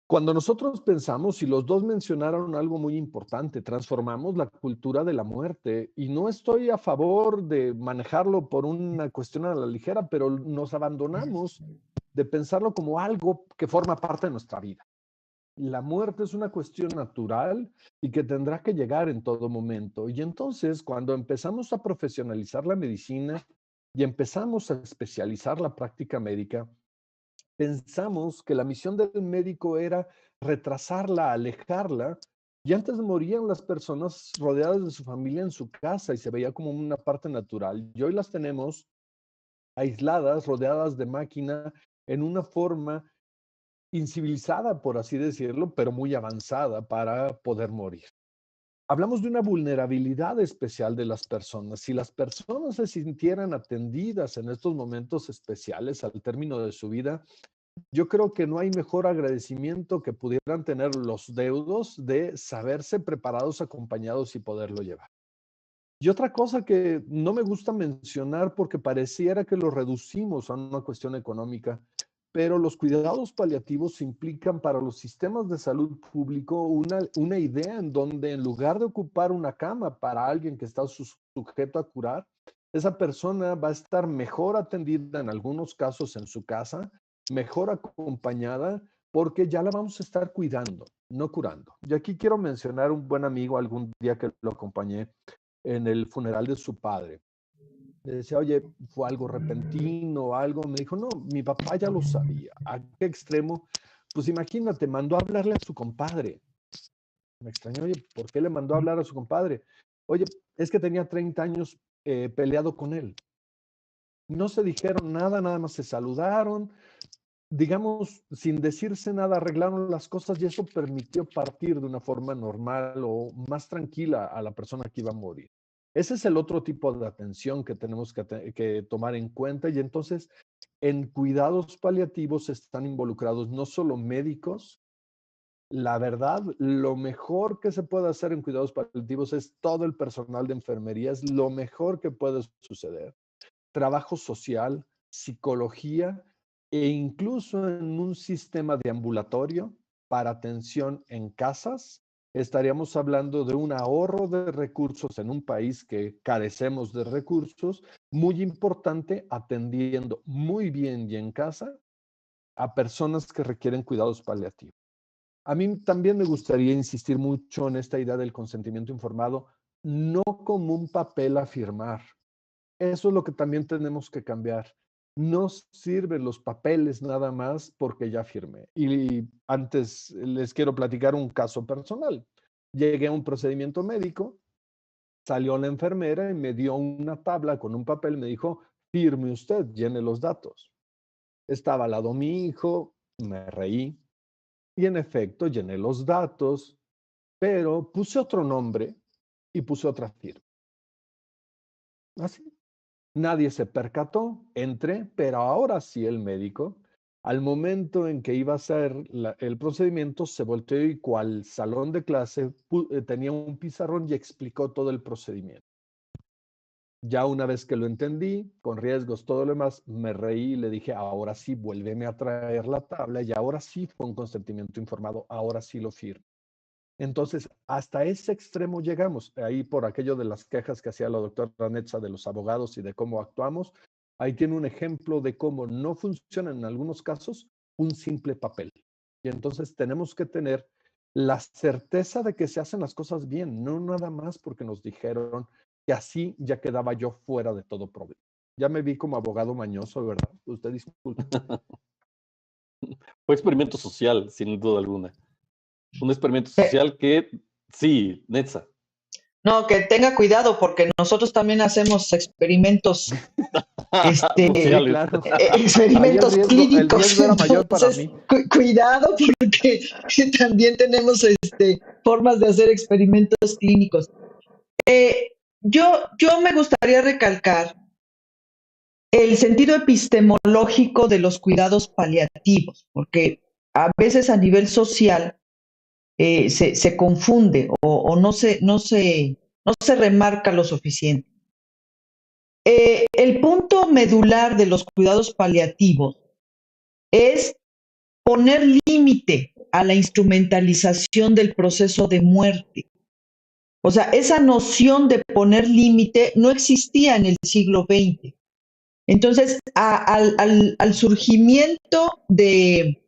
C: Cuando nosotros pensamos, y los dos mencionaron algo muy importante, transformamos la cultura de la muerte, y no estoy a favor de manejarlo por una cuestión a la ligera, pero nos abandonamos de pensarlo como algo que forma parte de nuestra vida. La muerte es una cuestión natural y que tendrá que llegar en todo momento. Y entonces, cuando empezamos a profesionalizar la medicina y empezamos a especializar la práctica médica, pensamos que la misión del médico era retrasarla, alejarla, y antes morían las personas rodeadas de su familia en su casa y se veía como una parte natural. Y hoy las tenemos aisladas, rodeadas de máquina, en una forma incivilizada, por así decirlo, pero muy avanzada para poder morir. Hablamos de una vulnerabilidad especial de las personas. Si las personas se sintieran atendidas en estos momentos especiales al término de su vida, yo creo que no hay mejor agradecimiento que pudieran tener los deudos de saberse preparados, acompañados y poderlo llevar. Y otra cosa que no me gusta mencionar porque pareciera que lo reducimos a una cuestión económica, pero los cuidados paliativos implican para los sistemas de salud público una idea en donde en lugar de ocupar una cama para alguien que está sujeto a curar, esa persona va a estar mejor atendida en algunos casos en su casa, mejor acompañada, porque ya la vamos a estar cuidando, no curando. Y aquí quiero mencionar un buen amigo algún día que lo acompañé en el funeral de su padre. Le decía, oye, ¿fue algo repentino o algo? Me dijo, no, mi papá ya lo sabía. ¿A qué extremo? Pues imagínate, mandó a hablarle a su compadre. Me extrañó, oye, ¿por qué le mandó a hablar a su compadre? Oye, es que tenía 30 años peleado con él. No se dijeron nada, nada más se saludaron, digamos, sin decirse nada, arreglaron las cosas y eso permitió partir de una forma normal o más tranquila a la persona que iba a morir. Ese es el otro tipo de atención que tenemos que tomar en cuenta y entonces en cuidados paliativos están involucrados no solo médicos. La verdad, lo mejor que se puede hacer en cuidados paliativos es todo el personal de enfermería, es lo mejor que puede suceder. Trabajo social, psicología e incluso en un sistema de ambulatorio para atención en casas, estaríamos hablando de un ahorro de recursos en un país que carecemos de recursos, muy importante, atendiendo muy bien y en casa a personas que requieren cuidados paliativos. A mí también me gustaría insistir mucho en esta idea del consentimiento informado, no como un papel a firmar. Eso es lo que también tenemos que cambiar. No sirven los papeles nada más porque ya firmé. Y antes les quiero platicar un caso personal. Llegué a un procedimiento médico, salió la enfermera y me dio una tabla con un papel, me dijo, firme usted, llene los datos. Estaba al lado mi hijo, me reí y en efecto llené los datos, pero puse otro nombre y puse otra firma. Así. Nadie se percató, entré, pero ahora sí el médico, al momento en que iba a hacer el procedimiento, se volteó y cual salón de clase tenía un pizarrón y explicó todo el procedimiento. Ya una vez que lo entendí, con riesgos, todo lo demás, me reí y le dije, ahora sí, vuélveme a traer la tabla y ahora sí fue un consentimiento informado, ahora sí lo firmo. Entonces, hasta ese extremo llegamos. Ahí por aquello de las quejas que hacía la doctora Netza de los abogados y de cómo actuamos, ahí tiene un ejemplo de cómo no funciona en algunos casos un simple papel. Y entonces tenemos que tener la certeza de que se hacen las cosas bien, no nada más porque nos dijeron que así ya quedaba yo fuera de todo problema. Ya me vi como abogado mañoso, ¿verdad? Usted disculpe.
B: Fue experimento social, sin duda alguna. Un experimento social que, sí, Netza.
A: No, que tenga cuidado porque nosotros también hacemos experimentos,
C: Claro.
A: experimentos clínicos.
C: El riesgo era mayor para mí.
A: Cuidado porque también tenemos formas de hacer experimentos clínicos. Yo me gustaría recalcar el sentido epistemológico de los cuidados paliativos, porque a veces a nivel social se confunde o no se remarca lo suficiente. El punto medular de los cuidados paliativos es poner límite a la instrumentalización del proceso de muerte. O sea, esa noción de poner límite no existía en el siglo XX. Entonces, al surgimiento de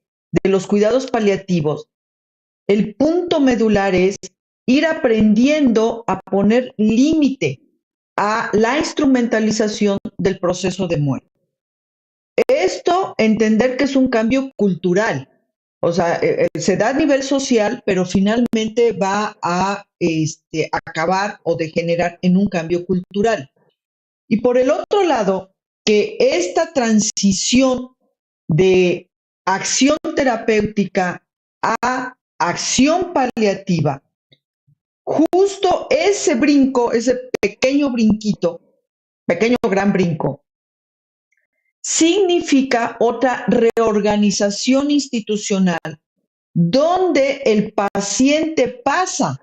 A: los cuidados paliativos, el punto medular es ir aprendiendo a poner límite a la instrumentalización del proceso de muerte. Esto, entender que es un cambio cultural, o sea, se da a nivel social, pero finalmente va a acabar o degenerar en un cambio cultural. Y por el otro lado, que esta transición de acción terapéutica a acción paliativa, justo ese brinco, ese pequeño brinquito, pequeño gran brinco, significa otra reorganización institucional donde el paciente pasa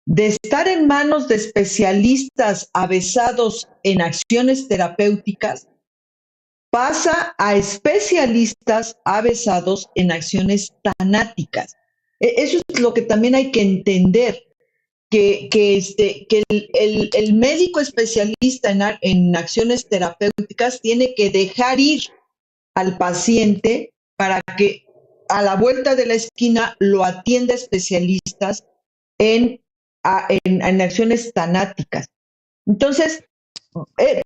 A: de estar en manos de especialistas avesados en acciones terapéuticas, pasa a especialistas avesados en acciones tanáticas. Eso es lo que también hay que entender, que el médico especialista en acciones terapéuticas tiene que dejar ir al paciente para que a la vuelta de la esquina lo atienda especialistas en acciones tanáticas. Entonces,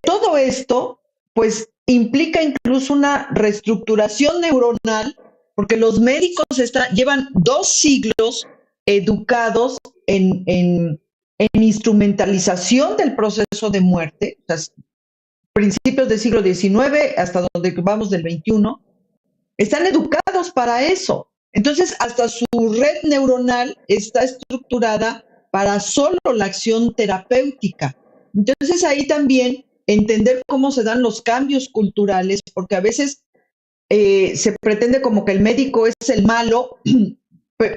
A: todo esto, pues, implica incluso una reestructuración neuronal, porque los médicos llevan 2 siglos educados en instrumentalización del proceso de muerte, o sea, principios del siglo XIX hasta donde vamos del XXI, están educados para eso. Entonces, hasta su red neuronal está estructurada para solo la acción terapéutica. Entonces, ahí también entender cómo se dan los cambios culturales, porque a veces se pretende como que el médico es el malo,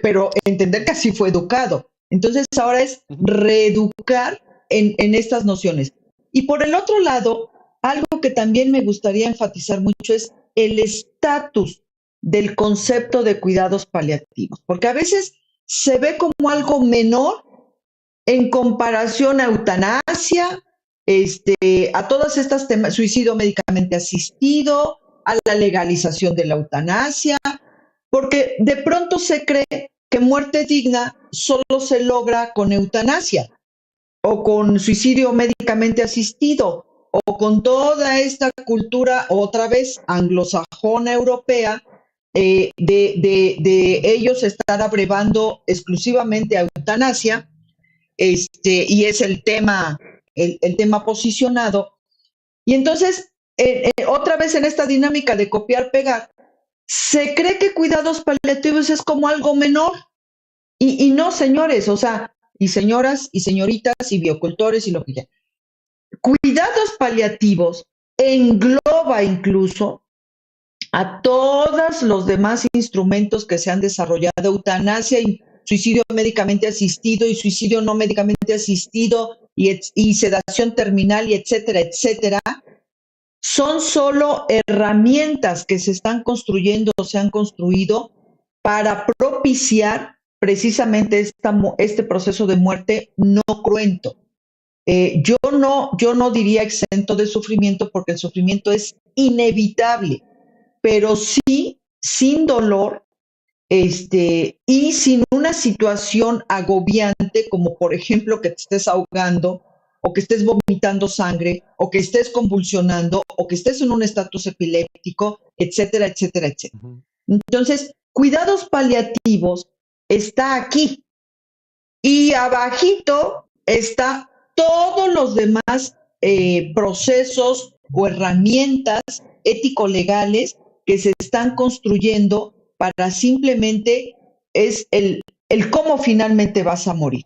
A: pero entender que así fue educado. Entonces, ahora es reeducar en estas nociones. Y por el otro lado, algo que también me gustaría enfatizar mucho es el estatus del concepto de cuidados paliativos, porque a veces se ve como algo menor en comparación a eutanasia, a todas estas temas, suicidio médicamente asistido, a la legalización de la eutanasia, porque de pronto se cree que muerte digna solo se logra con eutanasia o con suicidio médicamente asistido o con toda esta cultura otra vez anglosajona europea de ellos estar abrevando exclusivamente a eutanasia, y es el tema posicionado. Y entonces, otra vez en esta dinámica de copiar-pegar, se cree que cuidados paliativos es como algo menor. Y no, señores, o sea, y señoras, y señoritas, y biocultores, y lo que ya. Cuidados paliativos engloba incluso a todos los demás instrumentos que se han desarrollado, eutanasia y suicidio médicamente asistido y suicidio no médicamente asistido y sedación terminal y etcétera, etcétera, son solo herramientas que se están construyendo o se han construido para propiciar precisamente este proceso de muerte no cruento. Yo no diría exento de sufrimiento porque el sufrimiento es inevitable, pero sí sin dolor, y sin una situación agobiante como por ejemplo que te estés ahogando o que estés vomitando sangre o que estés convulsionando o que estés en un estatus epiléptico, etcétera, etcétera, etcétera. Entonces, cuidados paliativos está aquí y abajito está todos los demás procesos o herramientas ético-legales que se están construyendo para simplemente es el cómo finalmente vas a morir,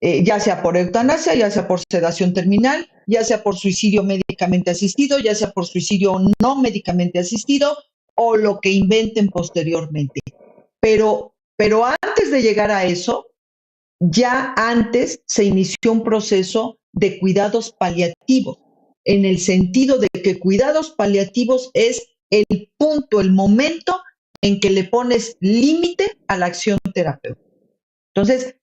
A: ya sea por eutanasia, ya sea por sedación terminal, ya sea por suicidio médicamente asistido, ya sea por suicidio no médicamente asistido o lo que inventen posteriormente. Pero antes de llegar a eso, ya antes se inició un proceso de cuidados paliativos, en el sentido de que cuidados paliativos es el punto, el momento en que le pones límite a la acción terapéutica. Entonces,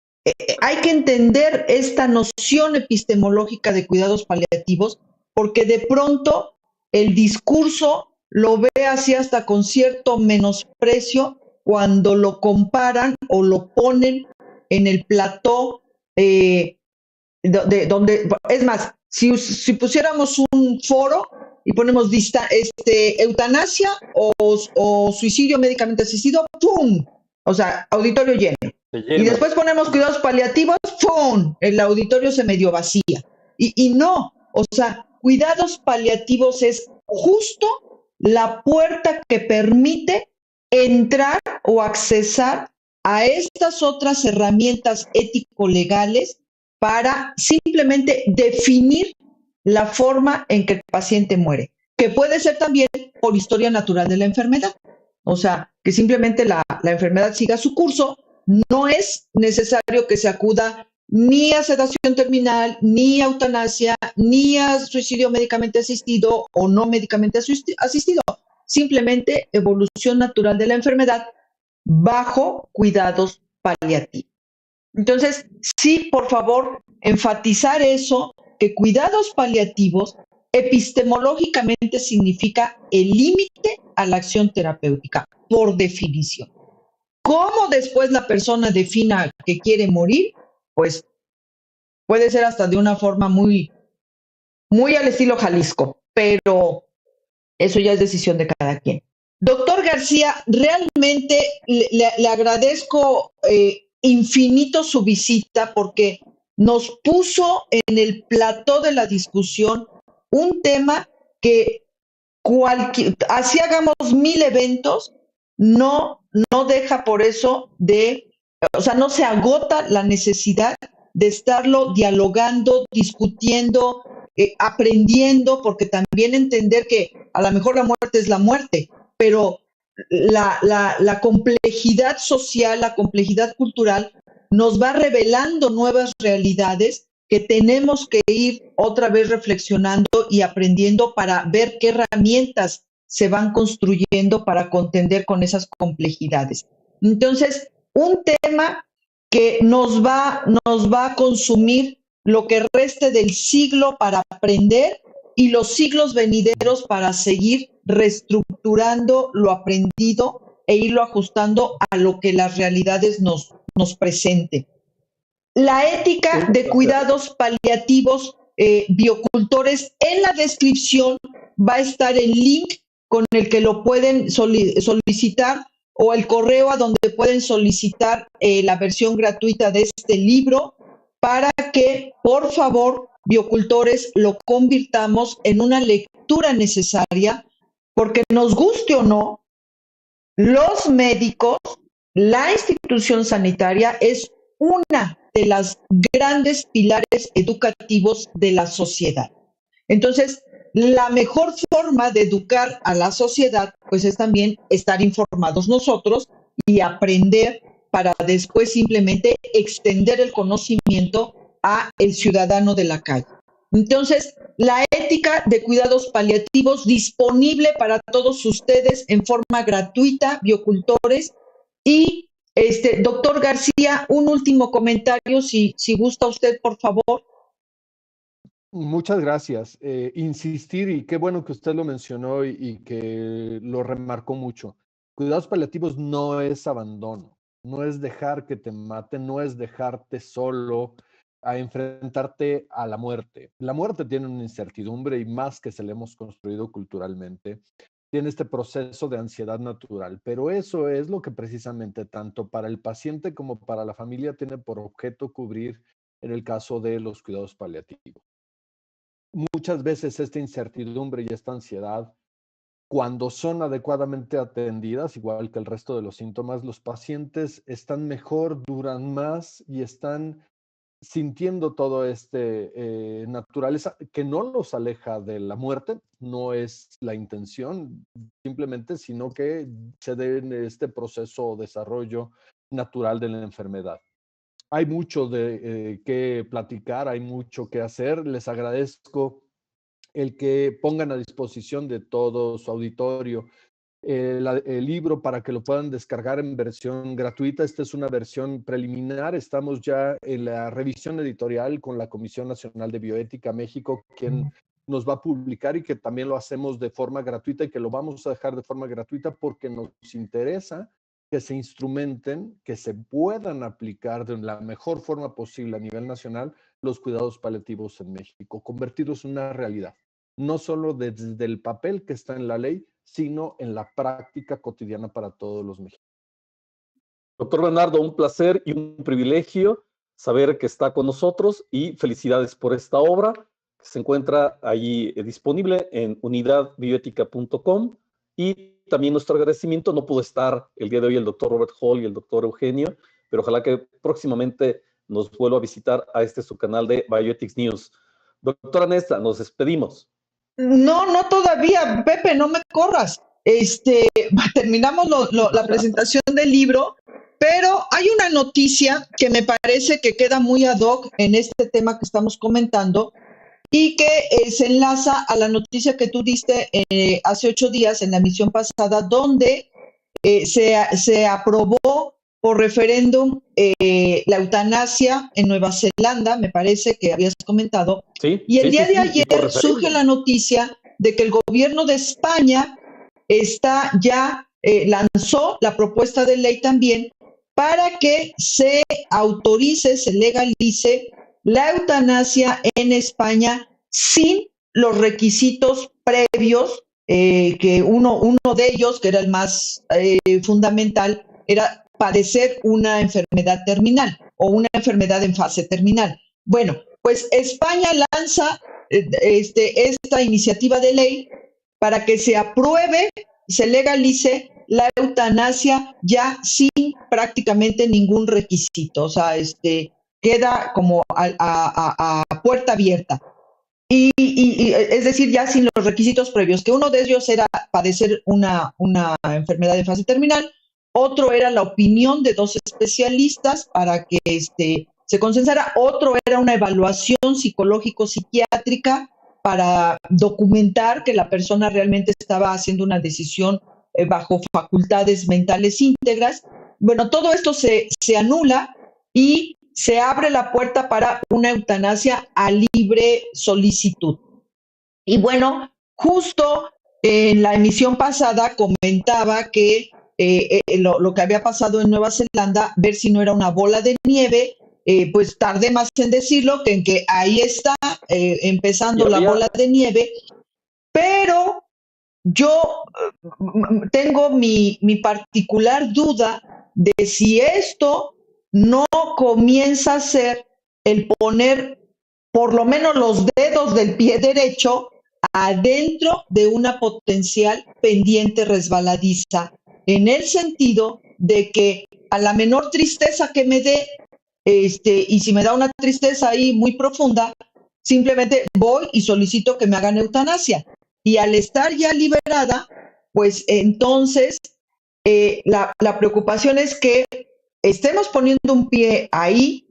A: hay que entender esta noción epistemológica de cuidados paliativos porque de pronto el discurso lo ve así hasta con cierto menosprecio cuando lo comparan o lo ponen en el plató donde, es más, si pusiéramos un foro y ponemos eutanasia o suicidio médicamente asistido, ¡pum! O sea, auditorio lleno. Y después ponemos cuidados paliativos, ¡pum! El auditorio se medio vacía. Y no, o sea, cuidados paliativos es justo la puerta que permite entrar o accesar a estas otras herramientas ético-legales para simplemente definir la forma en que el paciente muere, que puede ser también por historia natural de la enfermedad. O sea, que simplemente la enfermedad siga su curso. No es necesario que se acuda ni a sedación terminal, ni a eutanasia, ni a suicidio médicamente asistido o no médicamente asistido. Simplemente evolución natural de la enfermedad bajo cuidados paliativos. Entonces, sí, por favor, enfatizar eso, que cuidados paliativos epistemológicamente significa el límite a la acción terapéutica, por definición. ¿Cómo después la persona defina que quiere morir? Pues puede ser hasta de una forma muy, muy al estilo Jalisco, pero eso ya es decisión de cada quien. Doctor García, realmente le agradezco infinito su visita porque nos puso en el plató de la discusión un tema que así hagamos 1000 eventos, no deja por eso o sea, no se agota la necesidad de estarlo dialogando, discutiendo, aprendiendo, porque también entender que a lo mejor la muerte es la muerte, pero la complejidad social, la complejidad cultural nos va revelando nuevas realidades que tenemos que ir otra vez reflexionando y aprendiendo para ver qué herramientas se van construyendo para contender con esas complejidades. Entonces, un tema que nos va a consumir lo que reste del siglo para aprender y los siglos venideros para seguir reestructurando lo aprendido e irlo ajustando a lo que las realidades nos presenten. La ética de cuidados paliativos biocultores, en la descripción va a estar el link con el que lo pueden solicitar o el correo a donde pueden solicitar la versión gratuita de este libro para que, por favor, biocultores, lo convirtamos en una lectura necesaria, porque nos guste o no, los médicos, la institución sanitaria es una de las grandes pilares educativos de la sociedad. Entonces, la mejor forma de educar a la sociedad, pues es también estar informados nosotros y aprender para después simplemente extender el conocimiento a el ciudadano de la calle. Entonces, la ética de cuidados paliativos disponible para todos ustedes en forma gratuita, biocultores. Y doctor García, un último comentario, si gusta usted, por favor.
C: Muchas gracias. Insistir, y qué bueno que usted lo mencionó y que lo remarcó mucho. Cuidados paliativos no es abandono, no es dejar que te maten, no es dejarte solo a enfrentarte a la muerte. La muerte tiene una incertidumbre y más que se le hemos construido culturalmente, tiene este proceso de ansiedad natural, pero eso es lo que precisamente tanto para el paciente como para la familia tiene por objeto cubrir en el caso de los cuidados paliativos. Muchas veces esta incertidumbre y esta ansiedad, cuando son adecuadamente atendidas, igual que el resto de los síntomas, los pacientes están mejor, duran más y están sintiendo todo naturaleza que no los aleja de la muerte, no es la intención simplemente, sino que se dé en este proceso o desarrollo natural de la enfermedad. Hay mucho de que platicar, hay mucho que hacer. Les agradezco el que pongan a disposición de todo su auditorio el libro para que lo puedan descargar en versión gratuita. Esta es una versión preliminar. Estamos ya en la revisión editorial con la Comisión Nacional de Bioética México, quien nos va a publicar, y que también lo hacemos de forma gratuita y que lo vamos a dejar de forma gratuita porque nos interesa que se instrumenten, que se puedan aplicar de la mejor forma posible a nivel nacional los cuidados paliativos en México, convertirlos en una realidad, no solo desde el papel que está en la ley, sino en la práctica cotidiana para todos los mexicanos.
B: Doctor Bernardo, un placer y un privilegio saber que está con nosotros, y felicidades por esta obra que se encuentra allí disponible en unidadbioética.com y también nuestro agradecimiento. No pudo estar el día de hoy el doctor Robert Hall y el doctor Eugenio, pero ojalá que próximamente nos vuelva a visitar a su canal de Bioethics News. Doctora Nessa, nos despedimos.
A: No todavía, Pepe, no me corras. Terminamos la presentación del libro, pero hay una noticia que me parece que queda muy ad hoc en este tema que estamos comentando y que se enlaza a la noticia que tú diste hace 8 días en la emisión pasada, donde se aprobó por referéndum la eutanasia en Nueva Zelanda, me parece que habías comentado.
B: Sí,
A: y el día de
B: sí,
A: ayer surge la noticia de que el gobierno de España lanzó la propuesta de ley también para que se autorice, se legalice la eutanasia en España sin los requisitos previos, que uno de ellos, que era el más fundamental, era padecer una enfermedad terminal o una enfermedad en fase terminal. Bueno, pues España lanza esta iniciativa de ley para que se apruebe, se legalice la eutanasia ya sin prácticamente ningún requisito. O sea, queda como a puerta abierta. Y es decir, ya sin los requisitos previos, que uno de ellos era padecer una enfermedad en fase terminal, otro era la opinión de 2 especialistas para que se consensara, otro era una evaluación psicológico-psiquiátrica para documentar que la persona realmente estaba haciendo una decisión bajo facultades mentales íntegras. Bueno, todo esto se anula y se abre la puerta para una eutanasia a libre solicitud. Y bueno, justo en la emisión pasada comentaba que lo que había pasado en Nueva Zelanda, ver si no era una bola de nieve, pues tardé más en decirlo que en que ahí está empezando la bola de nieve, pero yo tengo mi particular duda de si esto no comienza a ser el poner por lo menos los dedos del pie derecho adentro de una potencial pendiente resbaladiza, en el sentido de que a la menor tristeza que me dé, y si me da una tristeza ahí muy profunda, simplemente voy y solicito que me hagan eutanasia. Y al estar ya liberada, pues entonces la preocupación es que estemos poniendo un pie ahí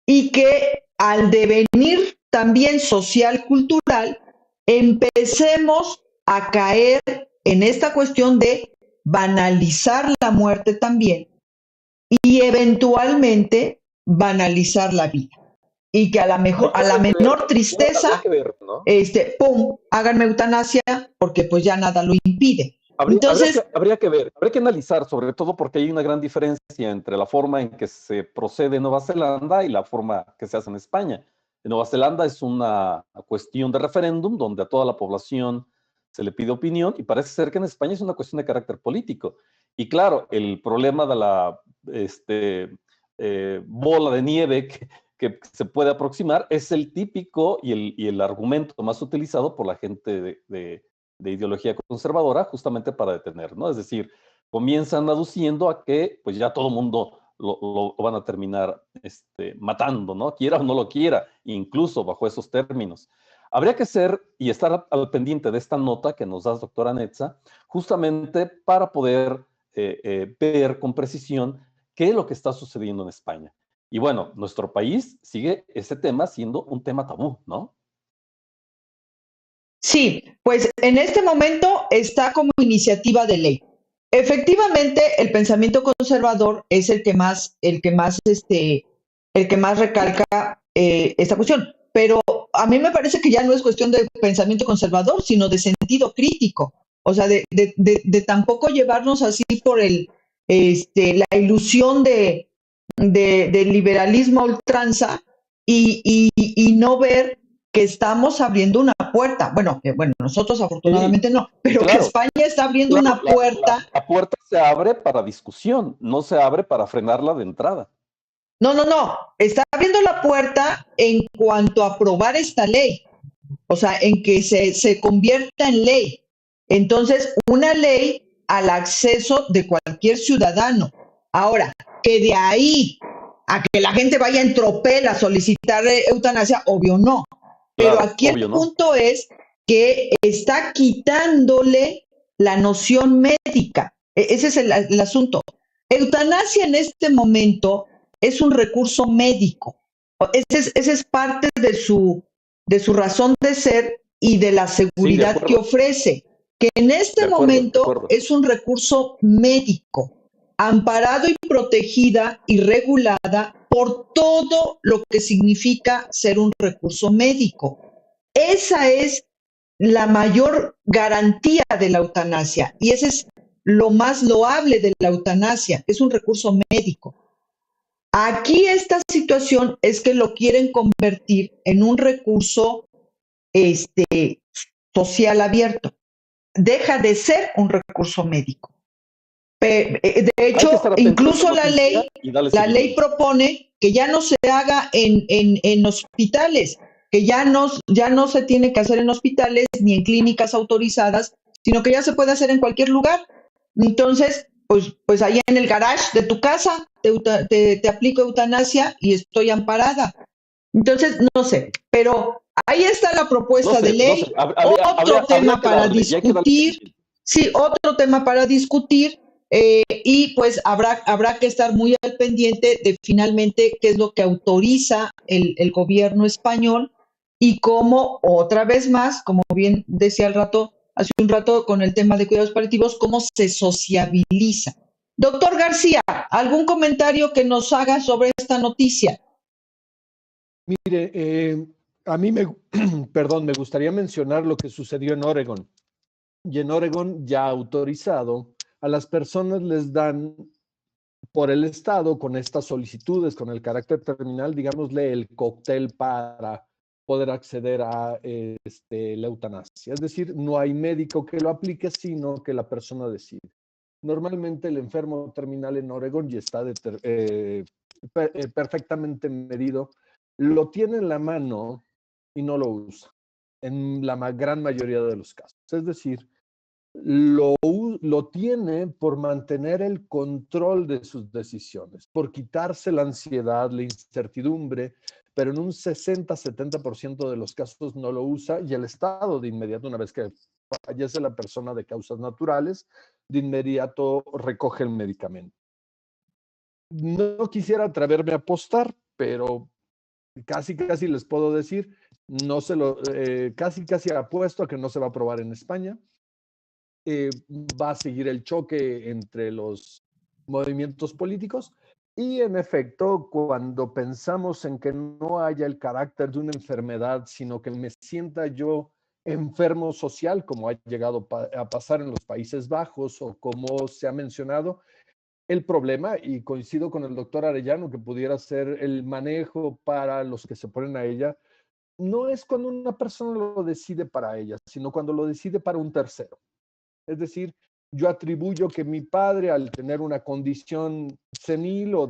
A: y que al devenir también social, cultural, empecemos a caer en esta cuestión de banalizar la muerte también y eventualmente banalizar la vida. Y que a la menor tristeza, pum, háganme eutanasia porque pues ya nada lo impide.
B: Habría que analizar, sobre todo porque hay una gran diferencia entre la forma en que se procede en Nueva Zelanda y la forma que se hace en España. En Nueva Zelanda es una cuestión de referéndum donde a toda la población se le pide opinión, y parece ser que en España es una cuestión de carácter político. Y claro, el problema de la bola de nieve que se puede aproximar es el típico y el argumento más utilizado por la gente de ideología conservadora, justamente para detener, ¿no? Es decir, comienzan aduciendo a que pues ya todo el mundo lo van a terminar matando, ¿no? Quiera o no lo quiera, incluso bajo esos términos. Habría que ser y estar al pendiente de esta nota que nos das, doctora Netza, justamente para poder ver con precisión qué es lo que está sucediendo en España. Y bueno, nuestro país sigue ese tema siendo un tema tabú, ¿no?
A: Sí, pues en este momento está como iniciativa de ley. Efectivamente, el pensamiento conservador es el que más recalca esta cuestión. Pero a mí me parece que ya no es cuestión de pensamiento conservador, sino de sentido crítico. O sea, de tampoco llevarnos así por la ilusión del liberalismo a ultranza y no ver que estamos abriendo una puerta. Bueno, nosotros afortunadamente sí, no, pero claro, que España está abriendo una puerta.
B: La puerta se abre para discusión, no se abre para frenarla de entrada.
A: No, está abriendo la puerta en cuanto a aprobar esta ley, o sea, en que se convierta en ley. Entonces, una ley al acceso de cualquier ciudadano. Ahora, que de ahí a que la gente vaya en tropel a solicitar eutanasia, obvio no. Pero
B: Claro,
A: aquí
B: obvio,
A: el
B: ¿no?
A: punto es que está quitándole la noción médica. Ese es el asunto. Eutanasia en este momento es un recurso médico. Ese es parte de su razón de ser y de la
B: Sí, de
A: seguridad que
B: acuerdo,
A: ofrece, que en este
B: de acuerdo, de
A: momento
B: acuerdo.
A: es un recurso médico, amparado y protegida y regulada por todo lo que significa ser un recurso médico. Esa es la mayor garantía de la eutanasia y ese es lo más loable de la eutanasia, es un recurso médico. Aquí esta situación es que lo quieren convertir en un recurso este, social abierto. Deja de ser un recurso médico. De
B: Hay que
A: hecho,
B: estar atento a esa
A: incluso
B: noticia y darle
A: la ley
B: seguimiento.
A: propone que ya no se haga en hospitales, que ya no se tiene que hacer en hospitales ni en clínicas autorizadas, sino que ya se puede hacer en cualquier lugar. Entonces, pues allá en el garage de tu casa te aplico eutanasia y estoy amparada. Entonces, no sé, pero ahí está la
B: No
A: propuesta de
B: sé, no sé,
A: ley, otro
B: habría
A: tema
B: que
A: para
B: darle, y hay que darle
A: discutir,
B: seguimiento.
A: sí, otro tema para discutir, y pues habrá que estar muy al pendiente de finalmente qué es lo que autoriza el gobierno español y cómo, otra vez más, como bien decía hace un rato con el tema de cuidados paliativos, cómo se sociabiliza. Doctor García, ¿algún comentario que nos haga sobre esta noticia?
C: Mire, a mí perdón, me gustaría mencionar lo que sucedió en Oregon. Y en Oregon ya autorizado, a las personas les dan por el Estado con estas solicitudes, con el carácter terminal, digámosle el cóctel para poder acceder a la eutanasia. Es decir, no hay médico que lo aplique, sino que la persona decide. Normalmente el enfermo terminal en Oregon ya está perfectamente medido, lo tiene en la mano y no lo usa, en la gran mayoría de los casos. Es decir, lo tiene por mantener el control de sus decisiones, por quitarse la ansiedad, la incertidumbre, pero en un 60-70% de los casos no lo usa y el Estado de inmediato, una vez que fallece la persona de causas naturales, de inmediato recoge el medicamento. No quisiera atreverme a apostar, pero casi les puedo decir, no se lo, casi apuesto a que no se va a aprobar en España. Va a seguir el choque entre los movimientos políticos y en efecto, cuando pensamos en que no haya el carácter de una enfermedad, sino que me sienta yo enfermo social, como ha llegado a pasar en los Países Bajos o como se ha mencionado, el problema, y coincido con el doctor Arellano, que pudiera ser el manejo para los que se ponen a ella, no es cuando una persona lo decide para ella, sino cuando lo decide para un tercero. Es decir, yo atribuyo que mi padre, al tener una condición senil o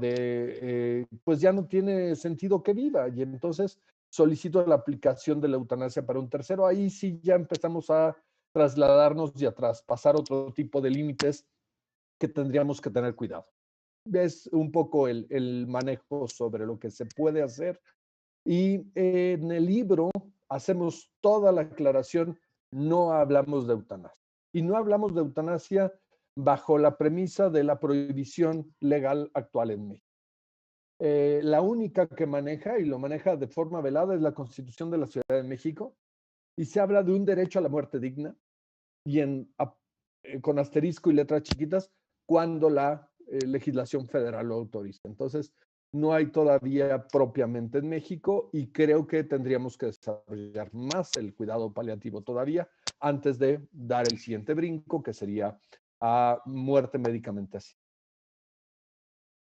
C: pues ya no tiene sentido que viva, y entonces solicito la aplicación de la eutanasia para un tercero. Ahí sí ya empezamos a trasladarnos y a traspasar otro tipo de límites que tendríamos que tener cuidado. Es un poco el manejo sobre lo que se puede hacer. Y en el libro hacemos toda la aclaración, no hablamos de eutanasia. Y no hablamos de eutanasia bajo la premisa de la prohibición legal actual en México. La única que maneja, y lo maneja de forma velada, es la Constitución de la Ciudad de México, y se habla de un derecho a la muerte digna, y con asterisco y letras chiquitas, cuando la legislación federal lo autoriza. Entonces, no hay todavía propiamente en México y creo que tendríamos que desarrollar más el cuidado paliativo todavía antes de dar el siguiente brinco, que sería a muerte médicamente asistida.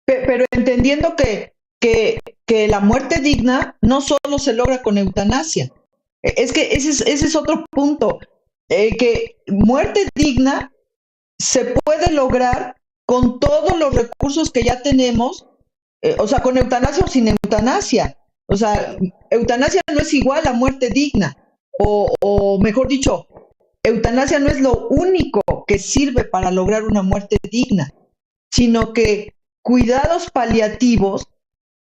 A: Pero entendiendo que la muerte digna no solo se logra con eutanasia. Es que ese es otro punto. Que muerte digna se puede lograr con todos los recursos que ya tenemos, o sea, con eutanasia o sin eutanasia. O sea, eutanasia no es igual a muerte digna, o mejor dicho, eutanasia no es lo único que sirve para lograr una muerte digna, sino que cuidados paliativos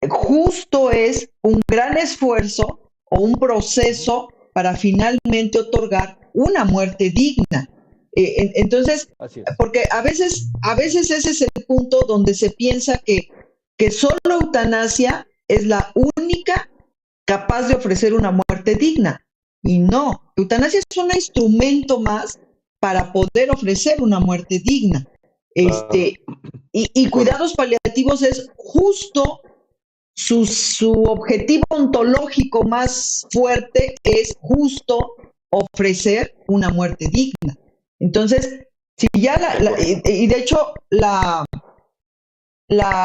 A: justo es un gran esfuerzo o un proceso para finalmente otorgar una muerte digna. Entonces, porque a veces ese es el punto donde se piensa que solo eutanasia es la única capaz de ofrecer una muerte digna. Y no, eutanasia es un instrumento más para poder ofrecer una muerte digna. Y cuidados paliativos es justo su objetivo ontológico más fuerte, es justo ofrecer una muerte digna. Entonces, si ya y de hecho la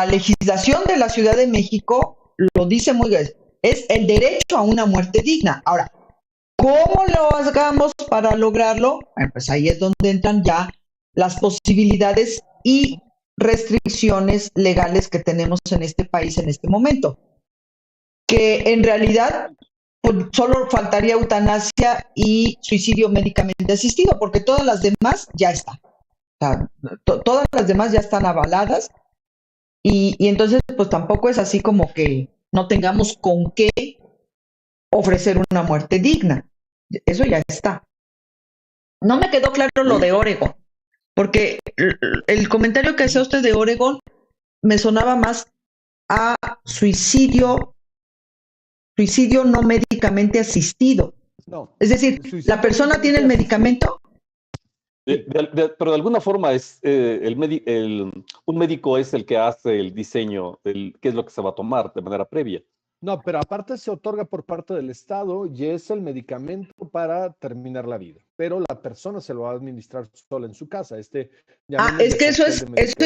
A: legislación de la Ciudad de México lo dice muy bien, es el derecho a una muerte digna. Ahora, ¿cómo lo hagamos para lograrlo? Bueno, pues ahí es donde entran ya las posibilidades y restricciones legales que tenemos en este país en este momento. Que en realidad pues, solo faltaría eutanasia y suicidio médicamente asistido, porque todas las demás ya están. O sea, todas las demás ya están avaladas y entonces pues tampoco es así como que no tengamos con qué ofrecer una muerte digna. Eso ya está. No me quedó claro lo de Oregon, porque el comentario que hacía usted de Oregon me sonaba más a suicidio no médicamente asistido.
C: No.
A: Es decir, la persona tiene el medicamento.
B: Pero de alguna forma es un médico es el que hace el diseño del qué es lo que se va a tomar de manera previa.
C: No, pero aparte se otorga por parte del Estado y es el medicamento para terminar la vida. Pero la persona se lo va a administrar sola en su casa.
A: Es que eso es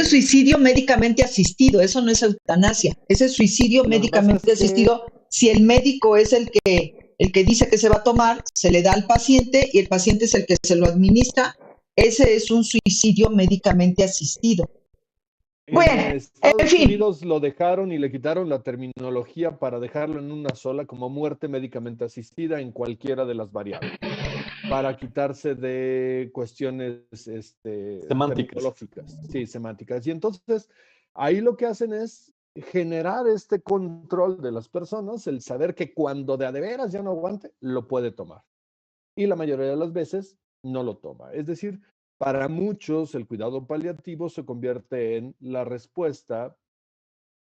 A: suicidio médicamente asistido, eso no es eutanasia. Ese es suicidio médicamente asistido. Si el médico es el que dice que se va a tomar, se le da al paciente y el paciente es el que se lo administra. Ese es un suicidio médicamente asistido. Bueno,
C: en Estados Unidos lo dejaron y le quitaron la terminología para dejarlo en una sola como muerte médicamente asistida en cualquiera de las variables, para quitarse de cuestiones
B: semánticas.
C: Sí, semánticas. Y entonces ahí lo que hacen es generar este control de las personas, el saber que cuando de veras ya no aguante, lo puede tomar. Y la mayoría de las veces no lo toma. Es decir, para muchos el cuidado paliativo se convierte en la respuesta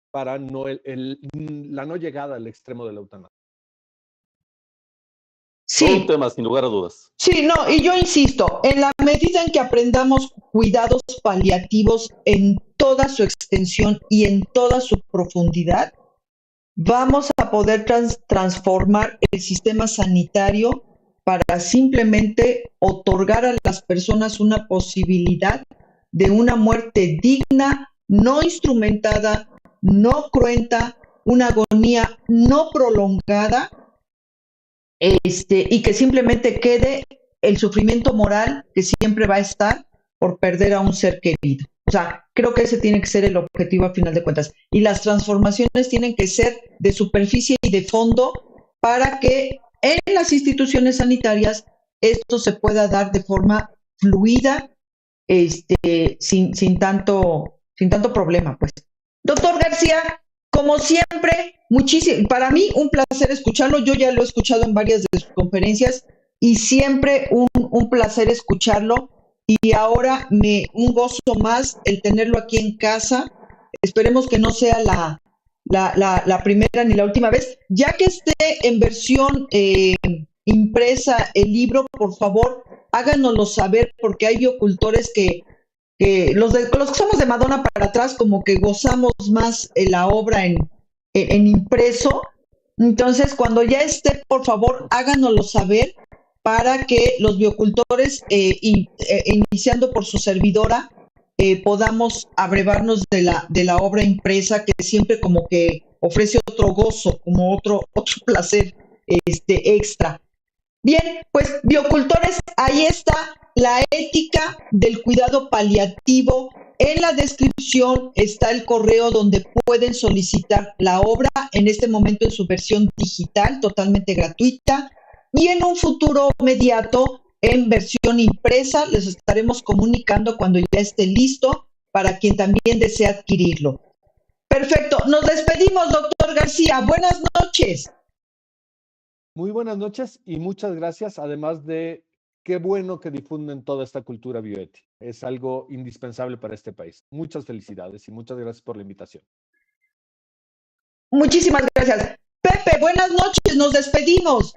C: para la no llegada al extremo de la eutanasia.
A: Sí.
B: Todo un tema, sin lugar a dudas.
A: Sí, no, y yo insisto, en la medida en que aprendamos cuidados paliativos en toda su extensión y en toda su profundidad, vamos a poder transformar el sistema sanitario para simplemente otorgar a las personas una posibilidad de una muerte digna, no instrumentada, no cruenta, una agonía no prolongada, y que simplemente quede el sufrimiento moral que siempre va a estar por perder a un ser querido. O sea, creo que ese tiene que ser el objetivo a final de cuentas. Y las transformaciones tienen que ser de superficie y de fondo para que en las instituciones sanitarias esto se pueda dar de forma fluida, sin tanto problema, pues. Doctor García, como siempre, para mí un placer escucharlo. Yo ya lo he escuchado en varias de sus conferencias y siempre un placer escucharlo. Y ahora un gozo más el tenerlo aquí en casa. Esperemos que no sea la primera ni la última vez. Ya que esté en versión impresa el libro, por favor, háganoslo saber, porque hay biocultores que los que somos de Madonna para atrás, como que gozamos más la obra en impreso. Entonces, cuando ya esté, por favor, háganoslo saber para que los biocultores, iniciando por su servidora, podamos abrevarnos de la obra impresa, que siempre como que ofrece otro gozo, como otro placer extra. Bien, pues biocultores, ahí está la ética del cuidado paliativo. En la descripción está el correo donde pueden solicitar la obra, en este momento en su versión digital, totalmente gratuita, y en un futuro inmediato en versión impresa. Les estaremos comunicando cuando ya esté listo para quien también desee adquirirlo. Perfecto. Nos despedimos, doctor García. Buenas noches.
C: Muy buenas noches y muchas gracias. Además de qué bueno que difunden toda esta cultura bioética. Es algo indispensable para este país. Muchas felicidades y muchas gracias por la invitación.
A: Muchísimas gracias. Pepe, buenas noches. Nos despedimos.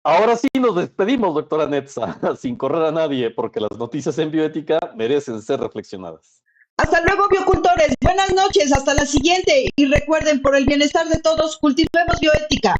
B: Ahora sí nos despedimos, doctora Netza, sin correr a nadie, porque las noticias en bioética merecen ser reflexionadas.
A: Hasta luego, biocultores. Buenas noches. Hasta la siguiente. Y recuerden, por el bienestar de todos, cultivemos bioética.